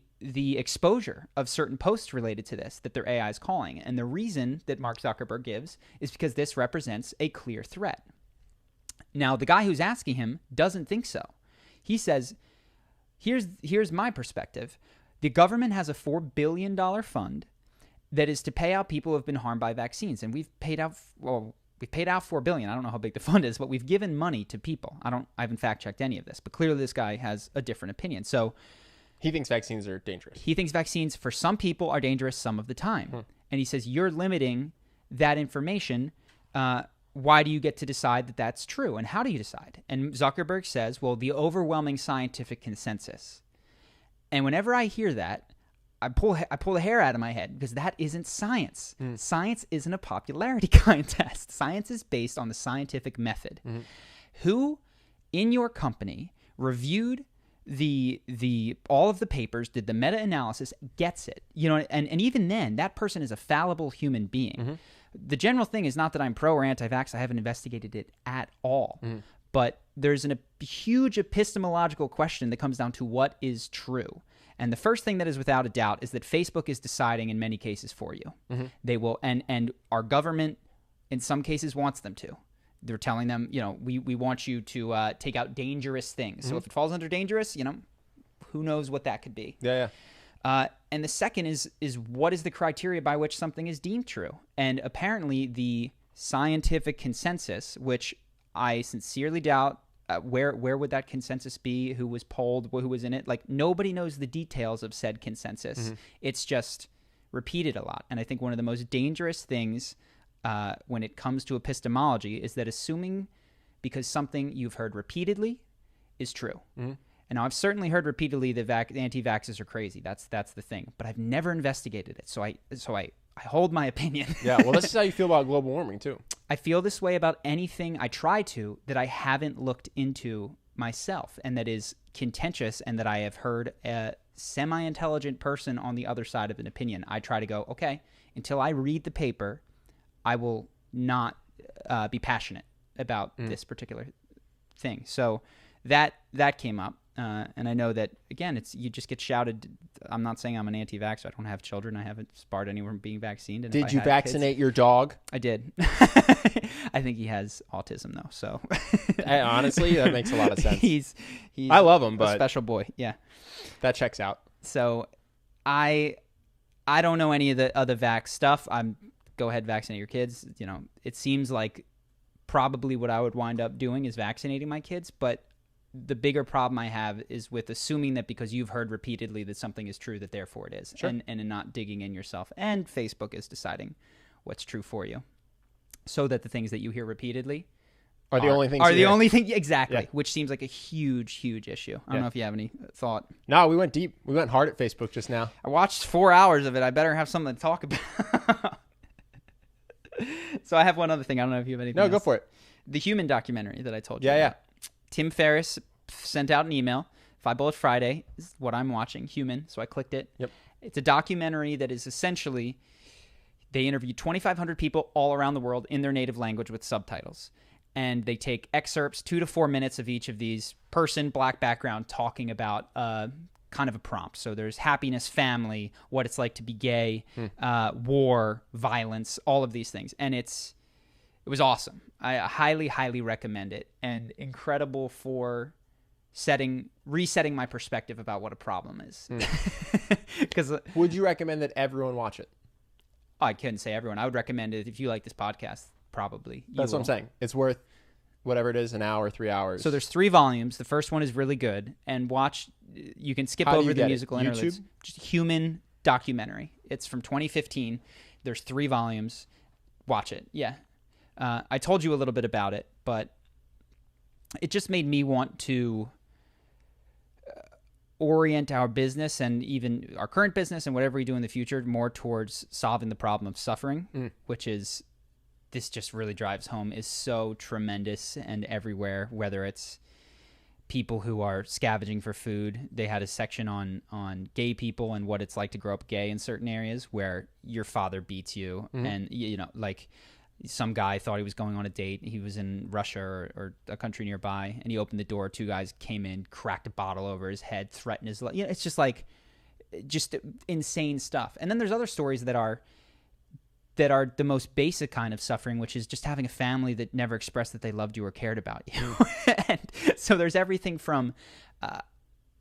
exposure of certain posts related to this that their AI is calling. And the reason that Mark Zuckerberg gives is because this represents a clear threat. Now, the guy who's asking him doesn't think so. He says, here's my perspective. The government has a $4 billion fund that is to pay out people who have been harmed by vaccines. And we've paid out $4 billion. I don't know how big the fund is, but we've given money to people. I haven't fact checked any of this, but clearly this guy has a different opinion. So he thinks vaccines are dangerous. He thinks vaccines for some people are dangerous some of the time. And he says, you're limiting that information. Why do you get to decide that that's true? And how do you decide? And Zuckerberg says, well, the overwhelming scientific consensus. And whenever I hear that, I pull the hair out of my head, because that isn't science. Science isn't a popularity contest. Science is based on the scientific method. Who in your company reviewed all of the papers, did the meta-analysis, gets it? And even then, that person is a fallible human being. The general thing is not that I'm pro or anti-vax. I haven't investigated it at all. But there's a huge epistemological question that comes down to what is true. And the first thing that is without a doubt is that Facebook is deciding in many cases for you. They will, and our government in some cases wants them to. They're telling them, we want you to take out dangerous things. So if it falls under dangerous, who knows what that could be. And the second is what is the criteria by which something is deemed true? And apparently the scientific consensus, which I sincerely doubt, where would that consensus be? Who was polled? Who was in it? Like, nobody knows the details of said consensus. It's just repeated a lot. And I think one of the most dangerous things when it comes to epistemology is that assuming because something you've heard repeatedly is true. And now I've certainly heard repeatedly that anti-vaxxers are crazy. That's the thing. But I've never investigated it. So I hold my opinion. Well, this is how you feel about global warming, too. I feel this way about anything I try to that I haven't looked into myself and that is contentious and that I have heard a semi-intelligent person on the other side of an opinion. I try to go, okay, until I read the paper, I will not be passionate about this particular thing. So that came up. And I know that, again, you just get shouted. I'm not saying I'm an anti-vaxxer. I don't have children. I haven't sparred anyone from being vaccinated. And did you vaccinate your dog? I did. I think he has autism, though. So honestly, that makes a lot of sense. He's I love him, but a special boy. Yeah, that checks out. So I don't know any of the other vax stuff. Go ahead, vaccinate your kids. It seems like probably what I would wind up doing is vaccinating my kids, but the bigger problem I have is with assuming that because you've heard repeatedly that something is true, that therefore it is, Sure. and in not digging in yourself. And Facebook is deciding what's true for you, so that the things that you hear repeatedly Are the only things are you the hear. only thing exactly, Yeah. which seems like a huge issue. I don't Yeah. know if you have any thought. No, we went deep. We went hard at Facebook just now. I watched 4 hours of it. I better have something to talk about. So I have one other thing. I don't know if you have anything No, else. go for it. The Human documentary that I told you Yeah, about. Tim Ferriss sent out an email. 5 Bullet Friday is what I'm watching, Human. So I clicked it. Yep. It's a documentary that is essentially, they interview 2,500 people all around the world in their native language with subtitles. And they take excerpts, 2 to 4 minutes of each of these person, black background, talking about kind of a prompt. So there's happiness, family, what it's like to be gay, war, violence, all of these things. And it was awesome. I highly recommend it, and incredible for resetting my perspective about what a problem is. Because Would you recommend that everyone watch it? I couldn't say everyone. I would recommend it if you like this podcast. Probably. That's what I'm saying. It's worth whatever it is, an hour, 3 hours. So there's 3 volumes. The first one is really good, and you can skip How do over you the get it? musical interludes. YouTube? Just Human documentary. It's from 2015. There's 3 volumes. Watch it. Yeah. I told you a little bit about it, but it just made me want to orient our business and even our current business and whatever we do in the future more towards solving the problem of suffering, which is, this just really drives home, is so tremendous and everywhere, whether it's people who are scavenging for food. They had a section on gay people and what it's like to grow up gay in certain areas where your father beats you. And, you know, like some guy thought he was going on a date. He was in Russia or a country nearby, and he opened the door. 2 guys came in, cracked a bottle over his head, threatened his life. You know, it's just like, just insane stuff. And then there's other stories that are the most basic kind of suffering, which is just having a family that never expressed that they loved you or cared about you. And so there's everything from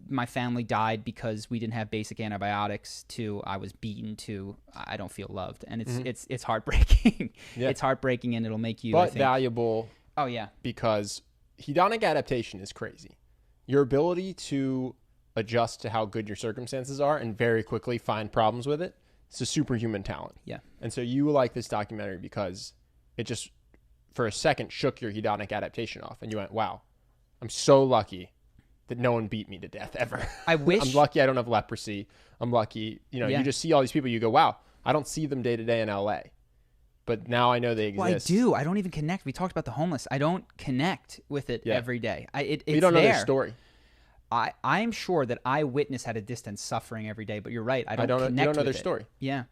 my family died because we didn't have basic antibiotics, to I was beaten, to I don't feel loved. And it's heartbreaking. Yeah. It's heartbreaking, and it'll make you, but I think, valuable. Oh yeah. Because hedonic adaptation is crazy. Your ability to adjust to how good your circumstances are and very quickly find problems with it, it's a superhuman talent. Yeah. And so you like this documentary because it just, for a second, shook your hedonic adaptation off. And you went, wow, I'm so lucky that no one beat me to death ever. I wish. I'm lucky I don't have leprosy. I'm lucky. You know, Yeah. you just see all these people, you go, wow, I don't see them day to day in LA. But now I know they exist. Well, I do. I don't even connect. We talked about the homeless. I don't connect with it Yeah. every day. It's You don't know there. their story. I'm sure that I witness at a distance suffering every day, but you're right. I don't connect You don't know with their it. story. Yeah.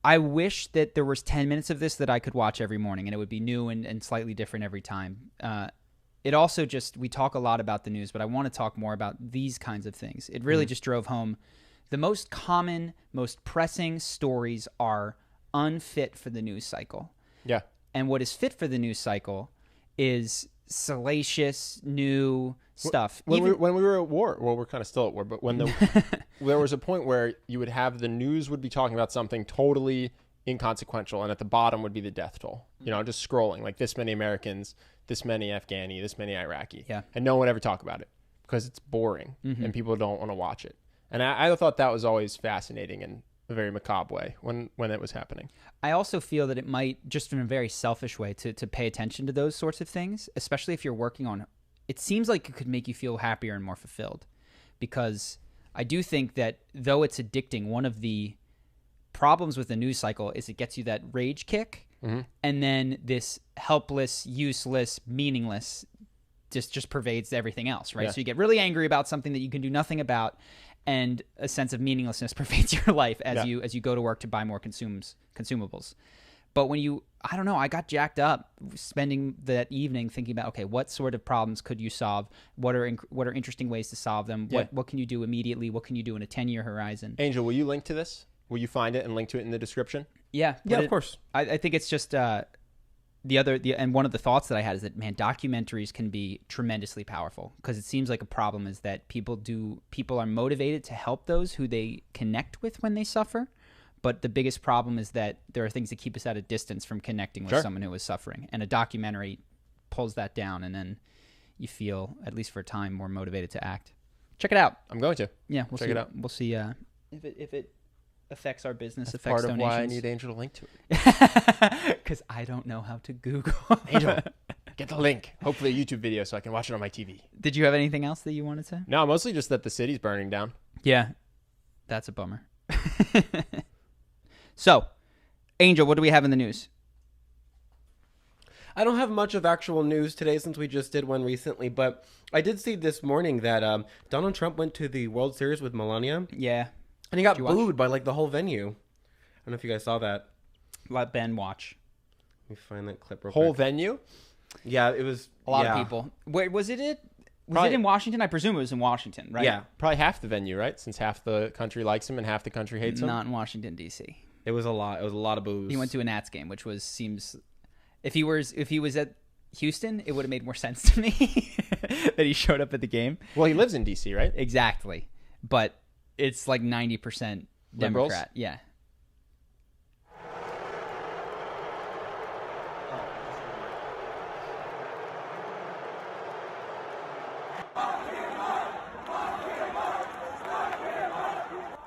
I wish that there was 10 minutes of this that I could watch every morning, and it would be new and slightly different every time. It also just, we talk a lot about the news, but I want to talk more about these kinds of things. It really just drove home. The most common, most pressing stories are unfit for the news cycle. Yeah. And what is fit for the news cycle is salacious, new stuff. When we were at war, well, we're kind of still at war, but when there was a point where you would have the news would be talking about something totally inconsequential, and at the bottom would be the death toll. You know, just scrolling, like this many Americans, this many Afghani, this many Iraqi. Yeah. And no one would ever talk about it because it's boring and people don't want to watch it. And I thought that was always fascinating in a very macabre way when it was happening. I also feel that it might, just in a very selfish way, to pay attention to those sorts of things, especially if you're working on, it seems like it could make you feel happier and more fulfilled. Because I do think that though it's addicting, one of the problems with the news cycle is it gets you that rage kick, and then this helpless, useless, meaningless just pervades everything else, right? Yeah. So you get really angry about something that you can do nothing about, and a sense of meaninglessness pervades your life as you go to work to buy more consumables. But when I don't know, I got jacked up spending that evening thinking about, okay, what sort of problems could you solve? What are interesting ways to solve them? Yeah. What can you do immediately? What can you do in a 10-year horizon? Angel, will you link to this? Will you find it and link to it in the description? Yeah, Yeah, of course. I think it's just and one of the thoughts that I had is that, man, documentaries can be tremendously powerful, because it seems like a problem is that people are motivated to help those who they connect with when they suffer. But the biggest problem is that there are things that keep us at a distance from connecting with someone who is suffering. And a documentary pulls that down, and then you feel, at least for a time, more motivated to act. Check it out. I'm going to. Yeah, we'll Check see. it out. We'll see if it affects our business, That's affects part of donations. why I need Angel to link to it. Because I don't know how to Google. Angel, get the link. Hopefully a YouTube video so I can watch it on my TV. Did you have anything else that you wanted to? No, mostly just that the city's burning down. Yeah, that's a bummer. So, Angel, what do we have in the news? I don't have much of actual news today since we just did one recently, but I did see this morning that Donald Trump went to the World Series with Melania. Yeah. And he got Did you watch? booed by like the whole venue. I don't know if you guys saw that. Let Ben watch. Let me find that clip real Whole quick. venue? Yeah, it was A lot of people. Wait, was it? Was Probably- it in Washington? I presume it was in Washington, right? Yeah, Probably half the venue, right? Since half the country likes him and half the country hates him. Not in Washington D.C. it was a lot. It was a lot of boos. He went to a Nats game, which seems. If he was at Houston, it would have made more sense to me that he showed up at the game. Well, he lives in D.C., right? Exactly, but it's like 90% Liberals? Democrat. Yeah.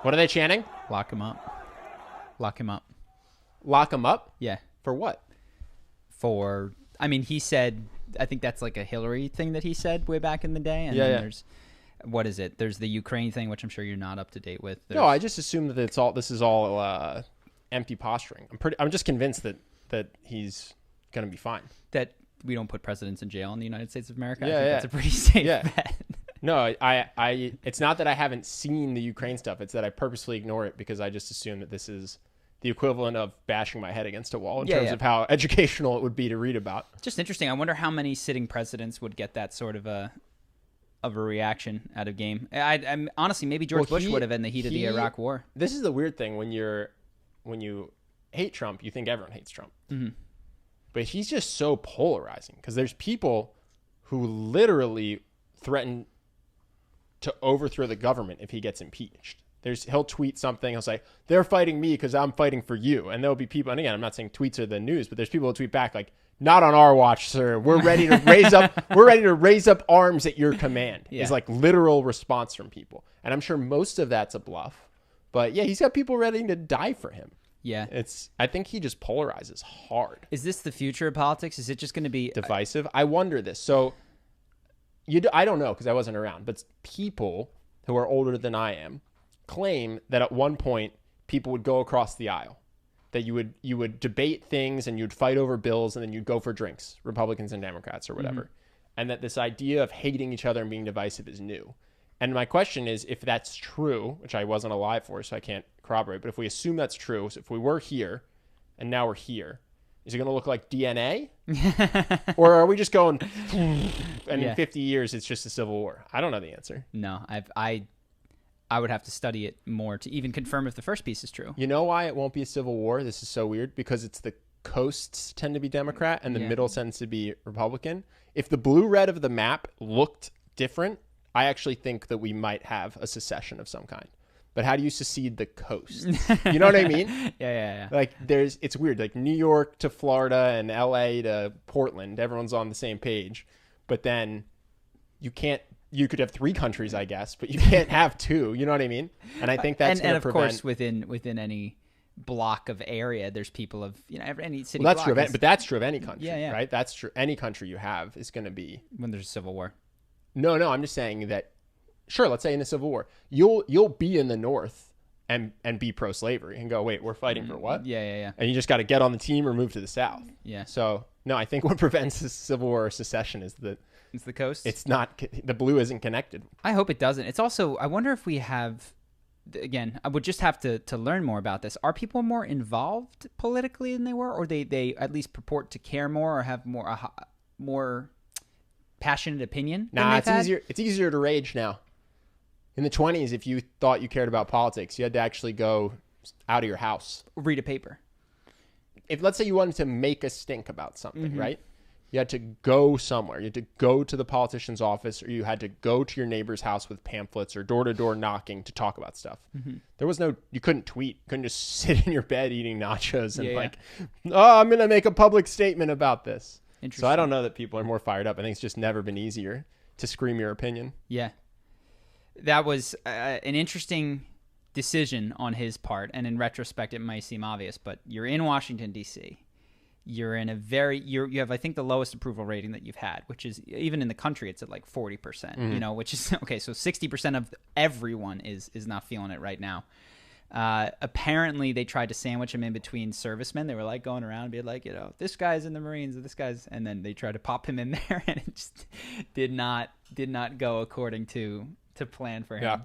What are they chanting? Lock him up. Lock him up. Lock him up? Yeah. For what? He said, I think that's like a Hillary thing that he said way back in the day. And Yeah, then yeah. there's, what is it? There's the Ukraine thing, which I'm sure you're not up to date with. No, I just assume that this is all empty posturing. I'm just convinced that he's going to be fine. that we don't put presidents in jail in the United States of America. Yeah, I think yeah. that's a pretty safe Yeah. bet. No, I it's not that I haven't seen the Ukraine stuff. It's that I purposely ignore it because I just assume that this is the equivalent of bashing my head against a wall in terms of how educational it would be to read about. Just interesting. I wonder how many sitting presidents would get that sort of a reaction out of game. I'm honestly, maybe George Bush would have in the heat of the Iraq War. This is the weird thing when you hate Trump, you think everyone hates Trump. Mm-hmm. But he's just so polarizing because there's people who literally threaten to overthrow the government if he gets impeached. He'll tweet something. He'll say, they're fighting me because I'm fighting for you. And there'll be people, and again, I'm not saying tweets are the news, but there's people who tweet back like, not on our watch, sir. We're ready to raise up arms at your command. Yeah. Is like literal response from people. And I'm sure most of that's a bluff. But yeah, he's got people ready to die for him. Yeah. I think he just polarizes hard. Is this the future of politics? Is it just going to be Divisive? I wonder this. So I don't know because I wasn't around, but people who are older than I am claim that at one point people would go across the aisle, that you would debate things and you'd fight over bills and then you'd go for drinks, Republicans and Democrats or whatever, and that this idea of hating each other and being divisive is new. And my question is, if that's true, which I wasn't alive for, so I can't corroborate, but if we assume that's true, so if we were here and now we're here, is it going to look like DNA? Or are we just going, and in 50 years, it's just a civil war? I don't know the answer. No, I would have to study it more to even confirm if the first piece is true. You know why it won't be a civil war? This is so weird because it's the coasts tend to be Democrat and the middle tends to be Republican. If the blue-red of the map looked different, I actually think that we might have a secession of some kind. But how do you secede the coast? You know what I mean? Yeah. Like it's weird. Like New York to Florida and LA to Portland, everyone's on the same page. But then you could have 3 countries, I guess, but you can't have 2. You know what I mean? And I think that's and going of to prevent. course within any block of area, there's people of any city. Well, that's block true, is- but that's true of any country, Yeah. right? That's true. Any country you have is going to be. when there's a civil war. No, I'm just saying that. Sure, let's say in a civil war, you'll be in the North and be pro-slavery and go, wait, we're fighting for what? Yeah. And you just got to get on the team or move to the South. Yeah. So no, I think what prevents this civil war or secession is that It's the coast. it's not the blue isn't connected. I hope it doesn't. It's also, I wonder if we have, again, I would just have to learn more about this. Are people more involved politically than they were, or they at least purport to care more or have more passionate opinion? than Nah, they've it's had? easier. It's easier to rage now. In the 1920s, if you thought you cared about politics, you had to actually go out of your house. Read a paper. If let's say you wanted to make a stink about something, right? You had to go somewhere. You had to go to the politician's office, or you had to go to your neighbor's house with pamphlets or door-to-door knocking to talk about stuff. There was you couldn't tweet. You couldn't just sit in your bed eating nachos and I'm going to make a public statement about this. Interesting. So I don't know that people are more fired up. I think it's just never been easier to scream your opinion. Yeah. That was an interesting decision on his part, and in retrospect, it might seem obvious, but you're in Washington, D.C. You're in you have, I think, the lowest approval rating that you've had, which is, even in the country, it's at like 40%, which is, okay, so 60% of everyone is not feeling it right now. Apparently, they tried to sandwich him in between servicemen. They were like going around and be like, this guy's in the Marines, this guy's, and then they tried to pop him in there, and it just did not go according to plan for him. Yeah.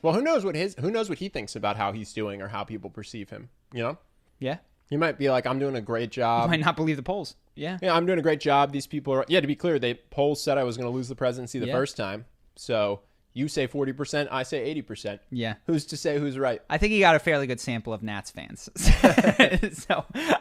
Well, who knows what he thinks about how he's doing or how people perceive him, Yeah. He might be like, I'm doing a great job. You might not believe the polls. Yeah. Yeah, I'm doing a great job. These people are... Yeah, to be clear, polls said I was going to lose the presidency the first time. So you say 40%, I say 80%. Yeah. Who's to say who's right? I think he got a fairly good sample of Nats fans.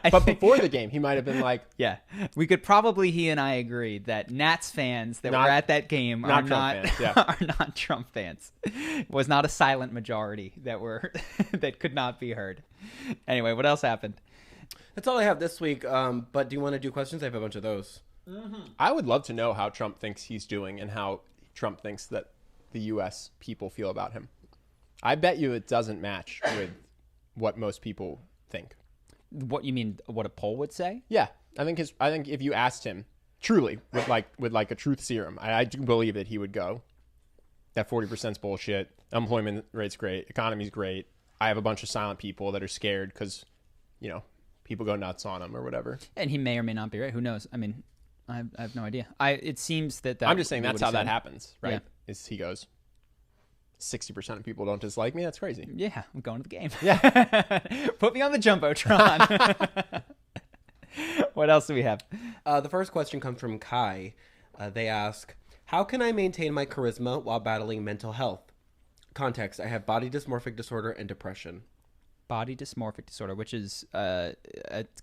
Before the game, he might have been like... Yeah. We could probably, he and I agree that Nats fans that were at that game are not Trump fans. It was not a silent majority that could not be heard. Anyway, what else happened? That's all I have this week. But do you want to do questions? I have a bunch of those. I would love to know how Trump thinks he's doing and how Trump thinks that the U.S. people feel about him. I bet you it doesn't match with what most people think. What you mean? What a poll would say? Yeah, I think if you asked him truly with like a truth serum, I do believe that he would go, that 40% is bullshit. Unemployment rate's great. Economy's great. I have a bunch of silent people that are scared because, people go nuts on him or whatever. And he may or may not be right. Who knows? I mean, I have no idea. It seems that I'm just saying that's how that happens, right? Yeah. Is he goes, 60% of people don't dislike me. That's crazy. Yeah, I'm going to the game. Yeah. Put me on the Jumbotron. What else do we have? The first question comes from Kai. They ask, how can I maintain my charisma while battling mental health? Context, I have body dysmorphic disorder and depression. Body dysmorphic disorder, which is, Kai,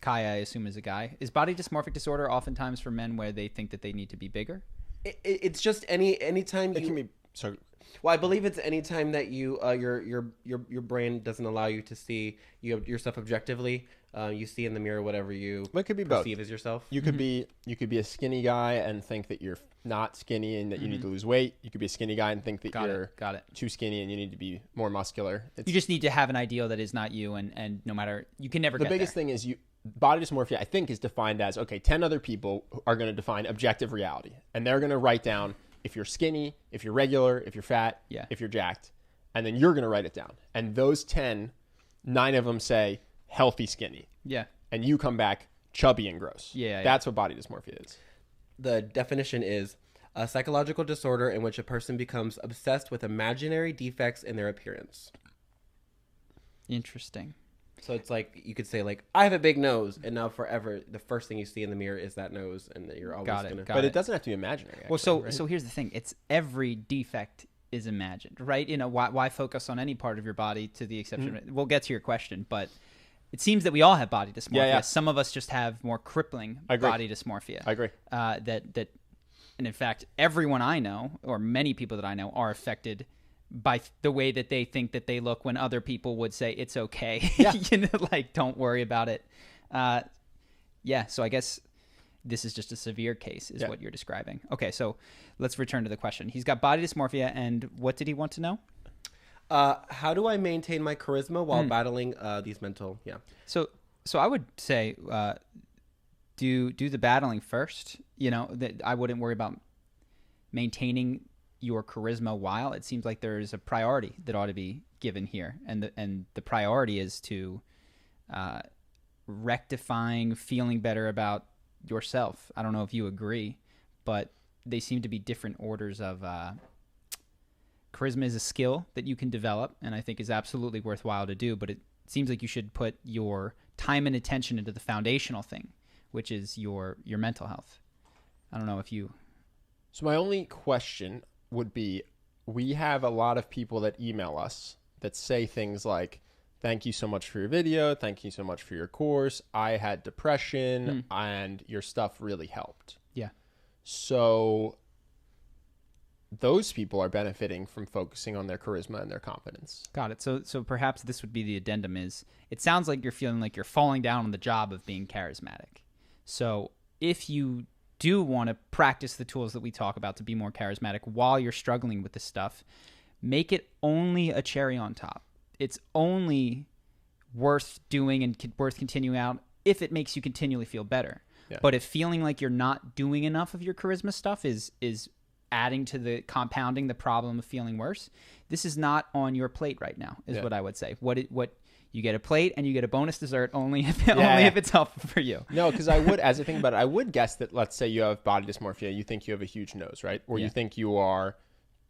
I assume, is a guy. Is body dysmorphic disorder oftentimes for men where they think that they need to be bigger? It's just anytime It can be... So, well, I believe it's anytime that you your brain doesn't allow you to see yourself objectively. You see in the mirror whatever you it could be perceive both. As yourself. You could be a skinny guy and think that you're not skinny and that you need to lose weight. You could be a skinny guy and think that you're too skinny and you need to be more muscular. You just need to have an ideal that is not you, and no matter, you can never get there. The biggest thing is body dysmorphia, I think, is defined as, 10 other people are going to define objective reality. And they're going to write down if you're skinny, if you're regular, if you're fat, if you're jacked. And then you're going to write it down. And those 10, 9 of them say healthy skinny. Yeah. And you come back chubby and gross. Yeah. That's what body dysmorphia is. The definition is a psychological disorder in which a person becomes obsessed with imaginary defects in their appearance. Interesting. So it's like, you could say, like, I have a big nose, and now forever, the first thing you see in the mirror is that nose, and that you're always going to... But it doesn't have to be imaginary, actually, so here's the thing. It's every defect is imagined, right? Why focus on any part of your body to the exception... We'll get to your question, but it seems that we all have body dysmorphia. Yeah. Some of us just have more crippling body dysmorphia. I agree. And in fact, everyone I know, or many people that I know, are affected by the way that they think that they look when other people would say it's okay. Yeah. Like, don't worry about it. So I guess this is just a severe case is what you're describing. Okay, so let's return to the question. He's got body dysmorphia, and what did he want to know? How do I maintain my charisma while battling these mental... Yeah. So I would say do the battling first. That I wouldn't worry about maintaining your charisma while. It seems like there's a priority that ought to be given here, and the priority is to rectifying, feeling better about yourself. I don't know if you agree, but they seem to be different orders of charisma is a skill that you can develop, and I think is absolutely worthwhile to do, but it seems like you should put your time and attention into the foundational thing, which is your mental health. I don't know if you... So my only question would be, we have a lot of people that email us that say things like, thank you so much for your video, thank you so much for your course, I had depression, and your stuff really helped. Yeah. So those people are benefiting from focusing on their charisma and their confidence. Got it. So perhaps this would be the addendum is, it sounds like you're feeling like you're falling down on the job of being charismatic. So if you do want to practice the tools that we talk about to be more charismatic while you're struggling with this stuff, make it only a cherry on top. It's only worth doing and worth continuing out if it makes you continually feel better. Yeah. But if feeling like you're not doing enough of your charisma stuff is adding to the compounding the problem of feeling worse, this is not on your plate right now, is what I would say. What you get a plate and you get a bonus dessert only if it's helpful for you. No, because I would, as I think about it, I would guess that, let's say you have body dysmorphia, you think you have a huge nose, right? Or you think you are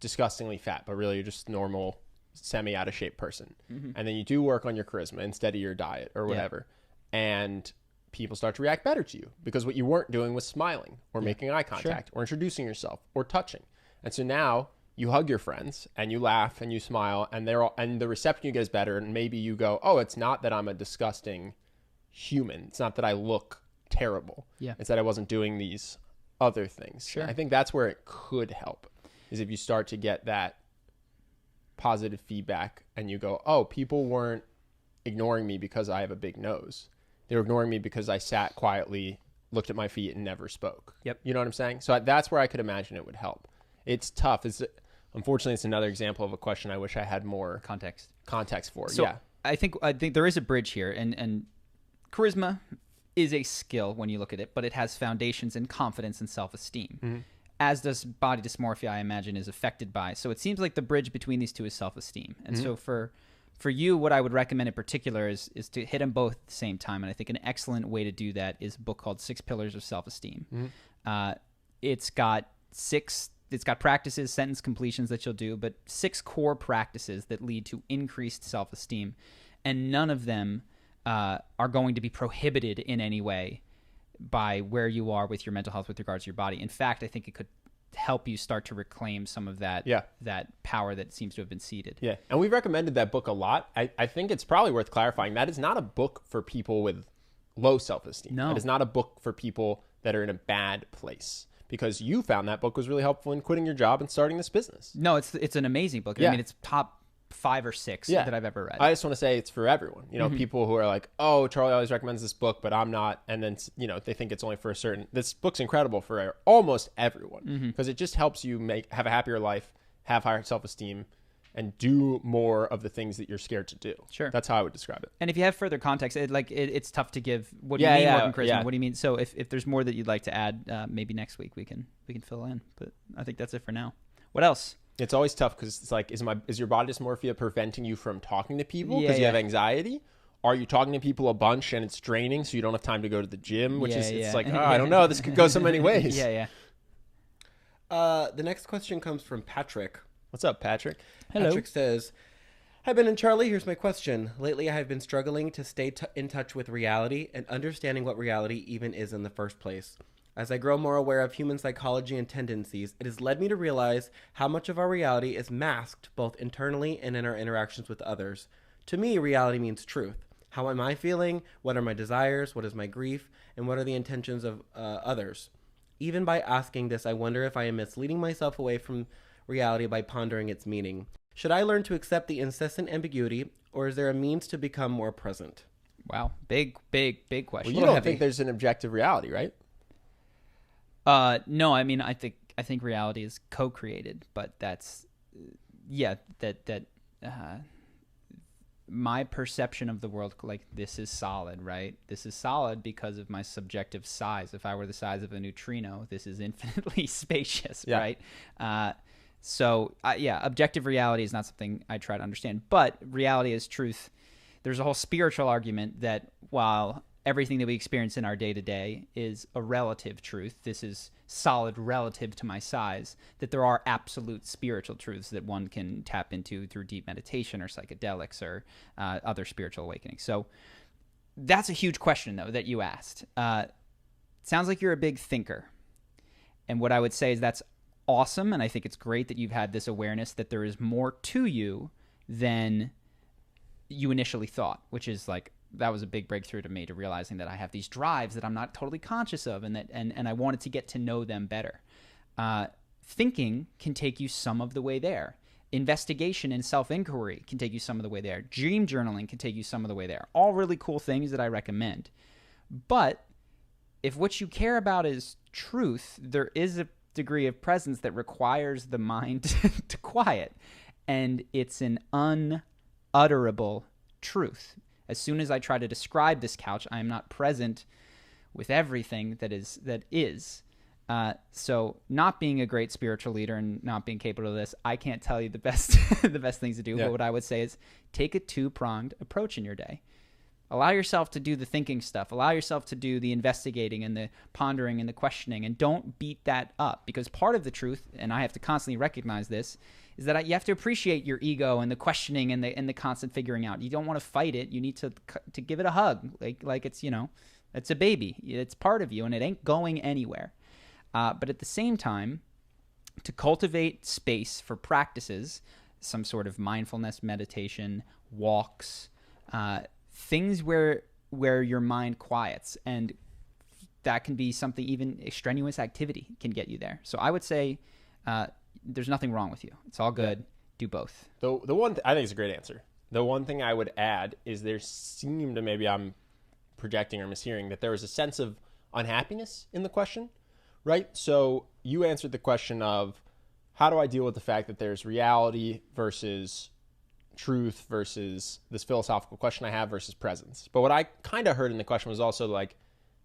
disgustingly fat, but really you're just normal, semi out of shape person. And then you do work on your charisma instead of your diet or whatever. And people start to react better to you because what you weren't doing was smiling or making eye contact or introducing yourself or touching. And so now you hug your friends and you laugh and you smile and the reception you get is better. And maybe you go, oh, it's not that I'm a disgusting human. It's not that I look terrible. Yeah. It's that I wasn't doing these other things. Sure. I think that's where it could help, is if you start to get that positive feedback and you go, oh, people weren't ignoring me because I have a big nose. They were ignoring me because I sat quietly, looked at my feet, and never spoke. Yep. You know what I'm saying? So that's where I could imagine it would help. It's tough. Unfortunately, it's another example of a question I wish I had more context for. So I think there is a bridge here, and charisma is a skill when you look at it, but it has foundations in confidence and self-esteem. As does body dysmorphia, I imagine, is affected by. So it seems like the bridge between these two is self-esteem. And so for you, what I would recommend in particular is to hit them both at the same time. And I think an excellent way to do that is a book called 6 Pillars of Self-Esteem. It's got practices, sentence completions that you'll do, but 6 core practices that lead to increased self-esteem. And none of them are going to be prohibited in any way by where you are with your mental health with regards to your body. In fact, I think it could help you start to reclaim some of that power that seems to have been ceded. Yeah. And we've recommended that book a lot. I think it's probably worth clarifying. That is not a book for people with low self-esteem. No. It is not a book for people that are in a bad place, because you found that book was really helpful in quitting your job and starting this business. No, it's an amazing book. I mean, it's top 5 or 6 that I've ever read. I just want to say it's for everyone. You know, people who are like, oh, Charlie always recommends this book, but I'm not. And then, they think it's only for a certain. This book's incredible for almost everyone, because it just helps you have a happier life, have higher self-esteem, and do more of the things that you're scared to do. Sure. That's how I would describe it. And if you have further context, it's tough to give. What do you mean more than charisma? What do you mean? So if there's more that you'd like to add, maybe next week we can fill in. But I think that's it for now. What else? It's always tough because it's like, is your body dysmorphia preventing you from talking to people because you have anxiety? Are you talking to people a bunch and it's draining so you don't have time to go to the gym? Which it's like, I don't know. This could go so many ways. The next question comes from Patrick. What's up, Patrick? Hello. Patrick says, hi, Ben and Charlie. Here's my question. Lately, I have been struggling to stay in touch with reality and understanding what reality even is in the first place. As I grow more aware of human psychology and tendencies, it has led me to realize how much of our reality is masked both internally and in our interactions with others. To me, reality means truth. How am I feeling? What are my desires? What is my grief? And what are the intentions of others? Even by asking this, I wonder if I am misleading myself away from reality by pondering its meaning. Should I learn to accept the incessant ambiguity, or is there a means to become more present? Wow. Big question. Well, you don't think there's an objective reality, right? No, I mean, I think reality is co-created, but that's, my perception of the world, like, this is solid, right? This is solid because of my subjective size. If I were the size of a neutrino, this is infinitely spacious, right? Objective reality is not something I try to understand, but reality is truth. There's a whole spiritual argument that while everything that we experience in our day-to-day is a relative truth, this is solid relative to my size, that there are absolute spiritual truths that one can tap into through deep meditation or psychedelics or other spiritual awakenings. So that's a huge question, though, that you asked. Sounds like you're a big thinker. And what I would say is that's awesome, and I think it's great that you've had this awareness that there is more to you than you initially thought, which is like, that was a big breakthrough to me, to realizing that I have these drives that I'm not totally conscious of, and I wanted to get to know them better. Thinking can take you some of the way there. Investigation and self-inquiry can take you some of the way there. Dream journaling can take you some of the way there. All really cool things that I recommend. But if what you care about is truth, there is a degree of presence that requires the mind to quiet. And it's an unutterable truth. As soon as I try to describe this couch, I am not present with everything that is. So not being a great spiritual leader and not being capable of this, I can't tell you the best the best things to do. Yeah. But what I would say is take a two-pronged approach in your day. Allow yourself to do the thinking stuff. Allow yourself to do the investigating and the pondering and the questioning, and don't beat that up, because part of the truth, and I have to constantly recognize this, is that you have to appreciate your ego and the questioning and the constant figuring out. You don't want to fight it. You need to give it a hug, like it's, it's a baby. It's part of you, and it ain't going anywhere. But at the same time, to cultivate space for practices, some sort of mindfulness, meditation, walks, things where your mind quiets, and that can be something, even extraneous activity can get you there. So I would say there's nothing wrong with you. It's all good. Yeah. Do both. The one I think it's a great answer. The one thing I would add is there seemed to, maybe I'm projecting or mishearing, that there was a sense of unhappiness in the question, right? So you answered the question of, how do I deal with the fact that there's reality versus truth versus this philosophical question I have versus presence. But what I kind of heard in the question was also like,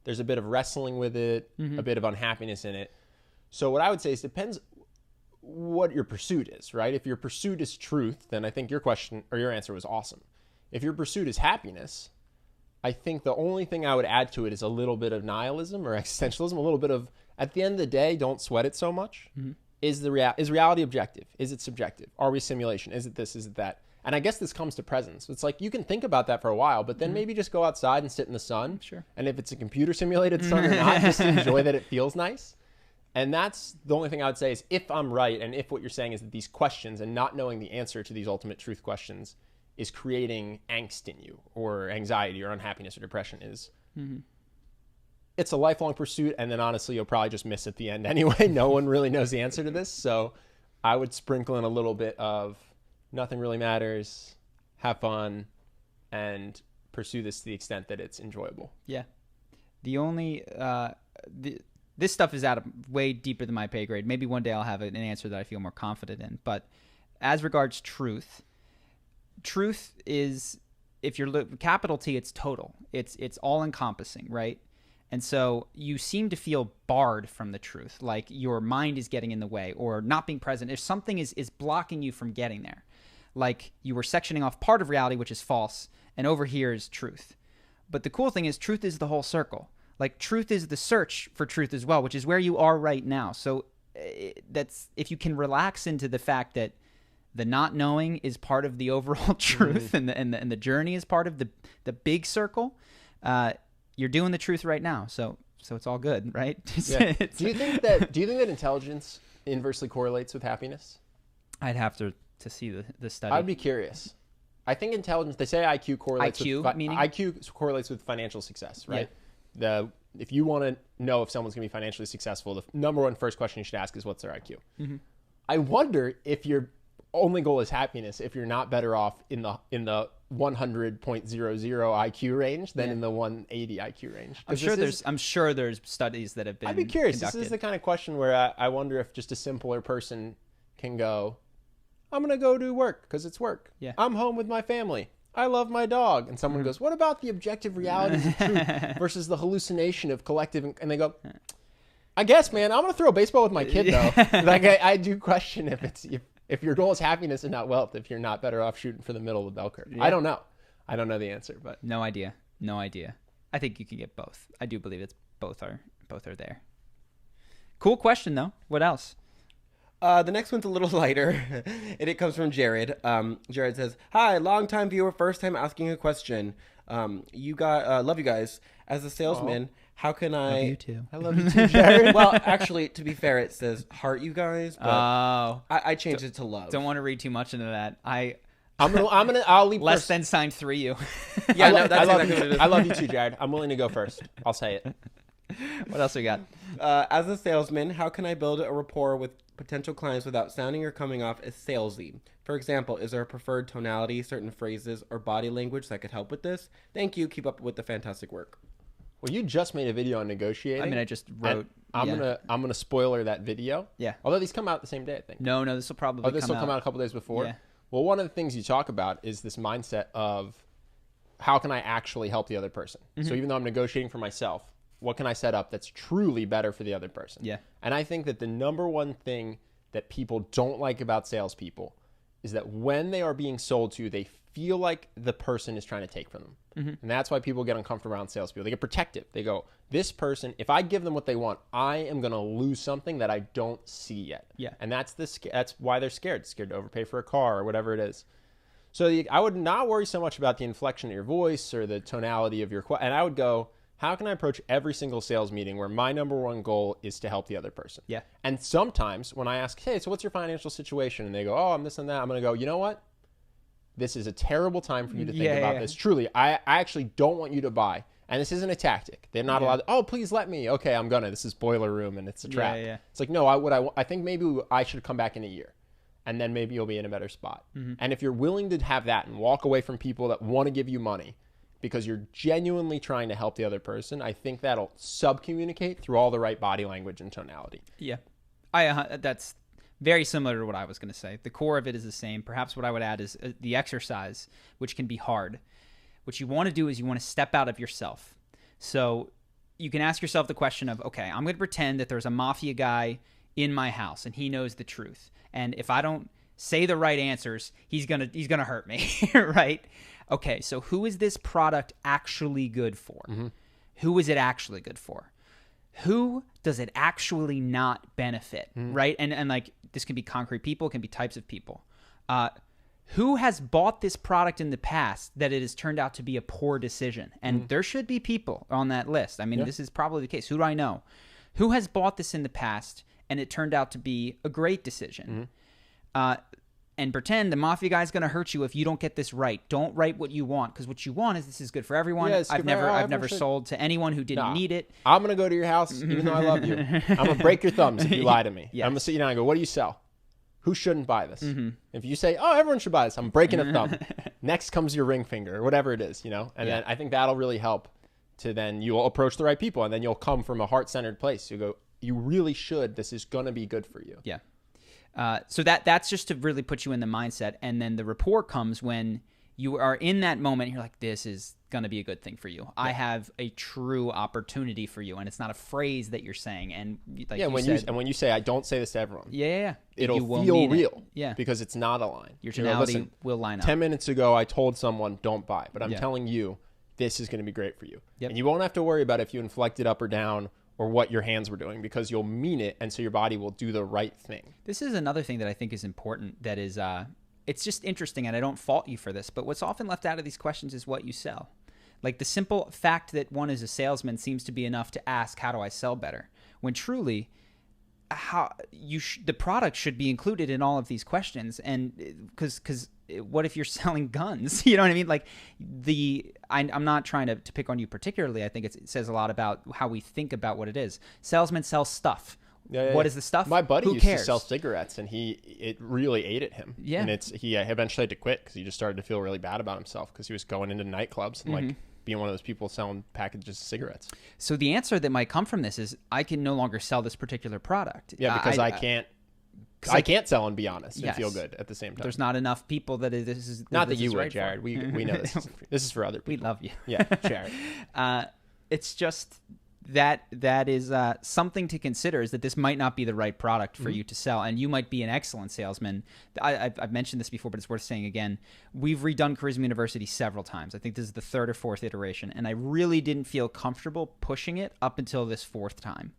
there's a bit of wrestling with it, a bit of unhappiness in it. So what I would say is, depends what your pursuit is, right? If your pursuit is truth, then I think your question or your answer was awesome. If your pursuit is happiness, I think the only thing I would add to it is a little bit of nihilism or existentialism, a little bit of, at the end of the day, don't sweat it so much. Is reality objective? Is it subjective? Are we a simulation? Is it this? Is it that? And I guess this comes to presence. It's like, you can think about that for a while, but then maybe just go outside and sit in the sun. Sure. And if it's a computer simulated sun or not, just enjoy that it feels nice. And that's the only thing I would say is, if I'm right, and if what you're saying is that these questions and not knowing the answer to these ultimate truth questions is creating angst in you, or anxiety or unhappiness or depression, is it's a lifelong pursuit. And then honestly, you'll probably just miss at the end anyway. No one really knows the answer to this. So I would sprinkle in a little bit of nothing really matters, have fun, and pursue this to the extent that it's enjoyable. Yeah. The only, this stuff is way deeper than my pay grade. Maybe one day I'll have an answer that I feel more confident in. But as regards truth is, if you're capital T, it's total. It's all encompassing, right? And so you seem to feel barred from the truth, like your mind is getting in the way or not being present. If something is blocking you from getting there, like you were sectioning off part of reality, which is false, and over here is truth. But the cool thing is, truth is the whole circle. Like, truth is the search for truth as well, which is where you are right now. So that's, if you can relax into the fact that the not knowing is part of the overall truth, and the journey is part of the big circle, you're doing the truth right now. So it's all good, right? Yeah. Do you think that intelligence inversely correlates with happiness? I'd have to see the study. I'd be curious. I think intelligence, they say IQ correlates meaning? IQ correlates with financial success, right? Yeah. If you want to know if someone's going to be financially successful, the number one first question you should ask is, what's their IQ? I wonder if your only goal is happiness, if you're not better off in the 100.00 IQ range than in the 180 IQ range. I'm sure there's studies that have been. I'd be curious. Conducted. This is the kind of question where I wonder if just a simpler person can go, I'm going to go do work because it's work. Yeah. I'm home with my family. I love my dog. And someone goes, what about the objective realities of truth versus the hallucination of collective? And they go, I guess, man, I'm going to throw a baseball with my kid, though. Like, I do question if your goal is happiness and not wealth, if you're not better off shooting for the middle of the bell curve. Yeah. I don't know. I don't know the answer, but no idea. I think you can get both. I do believe both are there. Cool question, though. What else? The next one's a little lighter, and it comes from Jared. Jared says, "Hi, long-time viewer, first time asking a question. Love you guys. As a salesman, how can I..." Love you too. I love you too, Jared. Well, actually, to be fair, it says heart you guys, but I changed it to love. Don't want to read too much into that. I'll leave less first. than signed 3 you. Yeah, no, that's exactly what it is. I love you too, Jared. I'm willing to go first. I'll say it. What else we got? As a salesman, how can I build a rapport with potential clients without sounding or coming off as salesy? For example, is there a preferred tonality, certain phrases, or body language that could help with this? Thank you. Keep up with the fantastic work. Well, you just made a video on negotiating. I mean, I just wrote. I'm gonna spoiler that video. Yeah. Although these come out the same day, I think. No, this will probably. This will come out a couple days before. Yeah. Well, one of the things you talk about is this mindset of how can I actually help the other person. So even though I'm negotiating for myself, what can I set up that's truly better for the other person? Yeah. And I think that the number one thing that people don't like about salespeople is that when they are being sold to, they feel like the person is trying to take from them. And that's why people get uncomfortable around salespeople. They get protective. They go, this person, if I give them what they want, I am going to lose something that I don't see yet. Yeah. And that's why they're scared to overpay for a car or whatever it is. So I would not worry so much about the inflection of your voice or the tonality of your question. And I would go, how can I approach every single sales meeting where my number one goal is to help the other person? Yeah. And sometimes when I ask, hey, so what's your financial situation? And they go, oh, I'm this and that. I'm going to go, you know what? This is a terrible time for you to think about this. Truly, I actually don't want you to buy. And this isn't a tactic. They're not allowed to, oh, please let me. Okay, I'm going to. This is boiler room and it's a trap. Yeah. It's like, no, I think maybe I should come back in a year. And then maybe you'll be in a better spot. And if you're willing to have that and walk away from people that want to give you money because you're genuinely trying to help the other person, I think that'll sub-communicate through all the right body language and tonality. Yeah. That's very similar to what I was going to say. The core of it is the same. Perhaps what I would add is the exercise, which can be hard. What you want to do is you want to step out of yourself. So you can ask yourself the question of, okay, I'm going to pretend that there's a mafia guy in my house and he knows the truth. And if I don't say the right answers, he's going to hurt me, right? Okay, so who is this product actually good for? Who is it actually good for? Who does it actually not benefit, right? And like, this can be concrete people, it can be types of people. Who has bought this product in the past that it has turned out to be a poor decision? And there should be people on that list. I mean, this is probably the case. Who do I know? Who has bought this in the past and it turned out to be a great decision? And pretend the mafia guy's going to hurt you if you don't get this right. Don't write what you want, because what you want is this is good for everyone. Yeah, I've never sold to anyone who didn't need it. I'm going to go to your house even though I love you. I'm going to break your thumbs if you lie to me. Yes. I'm going to sit you down and go, what do you sell? Who shouldn't buy this? If you say, oh, everyone should buy this, I'm breaking a thumb. Next comes your ring finger or whatever it is, And then I think that'll really help to then you'll approach the right people, and then you'll come from a heart-centered place. You go, you really should. This is going to be good for you. Yeah. So that's just to really put you in the mindset. And then the rapport comes when you are in that moment. You're like, this is going to be a good thing for you. Yeah. I have a true opportunity for you. And it's not a phrase that you're saying. And like when you say, I don't say this to everyone. Yeah. It'll feel real. Yeah. Because it's not a line. Your tonality will line up. 10 minutes ago, I told someone, don't buy. But I'm telling you, this is going to be great for you. Yep. And you won't have to worry about if you inflect it up or down or what your hands were doing, because you'll mean it, and so your body will do the right thing. This is another thing that I think is important that is, it's just interesting, and I don't fault you for this, but what's often left out of these questions is what you sell. Like the simple fact that one is a salesman seems to be enough to ask, how do I sell better? When truly, the product should be included in all of these questions, and because what if you're selling guns? You know what I mean? Like I'm not trying to pick on you particularly. I think it says a lot about how we think about what it is. Salesmen sell stuff. What is the stuff? My buddy Who used cares? to sell cigarettes, and it really ate at him. Yeah. And he eventually had to quit because he just started to feel really bad about himself because he was going into nightclubs and like being one of those people selling packages of cigarettes. So the answer that might come from this is I can no longer sell this particular product. Yeah, because I can't sell and be honest and feel good at the same time. There's not enough people that this is not that you would, right Jared. We know this is for other people. We love you. Yeah, Jared. It's just that is something to consider, is that this might not be the right product for you to sell, and you might be an excellent salesman. I've mentioned this before, but it's worth saying again. We've redone Charisma University several times. I think this is the third or fourth iteration, and I really didn't feel comfortable pushing it up until this fourth time.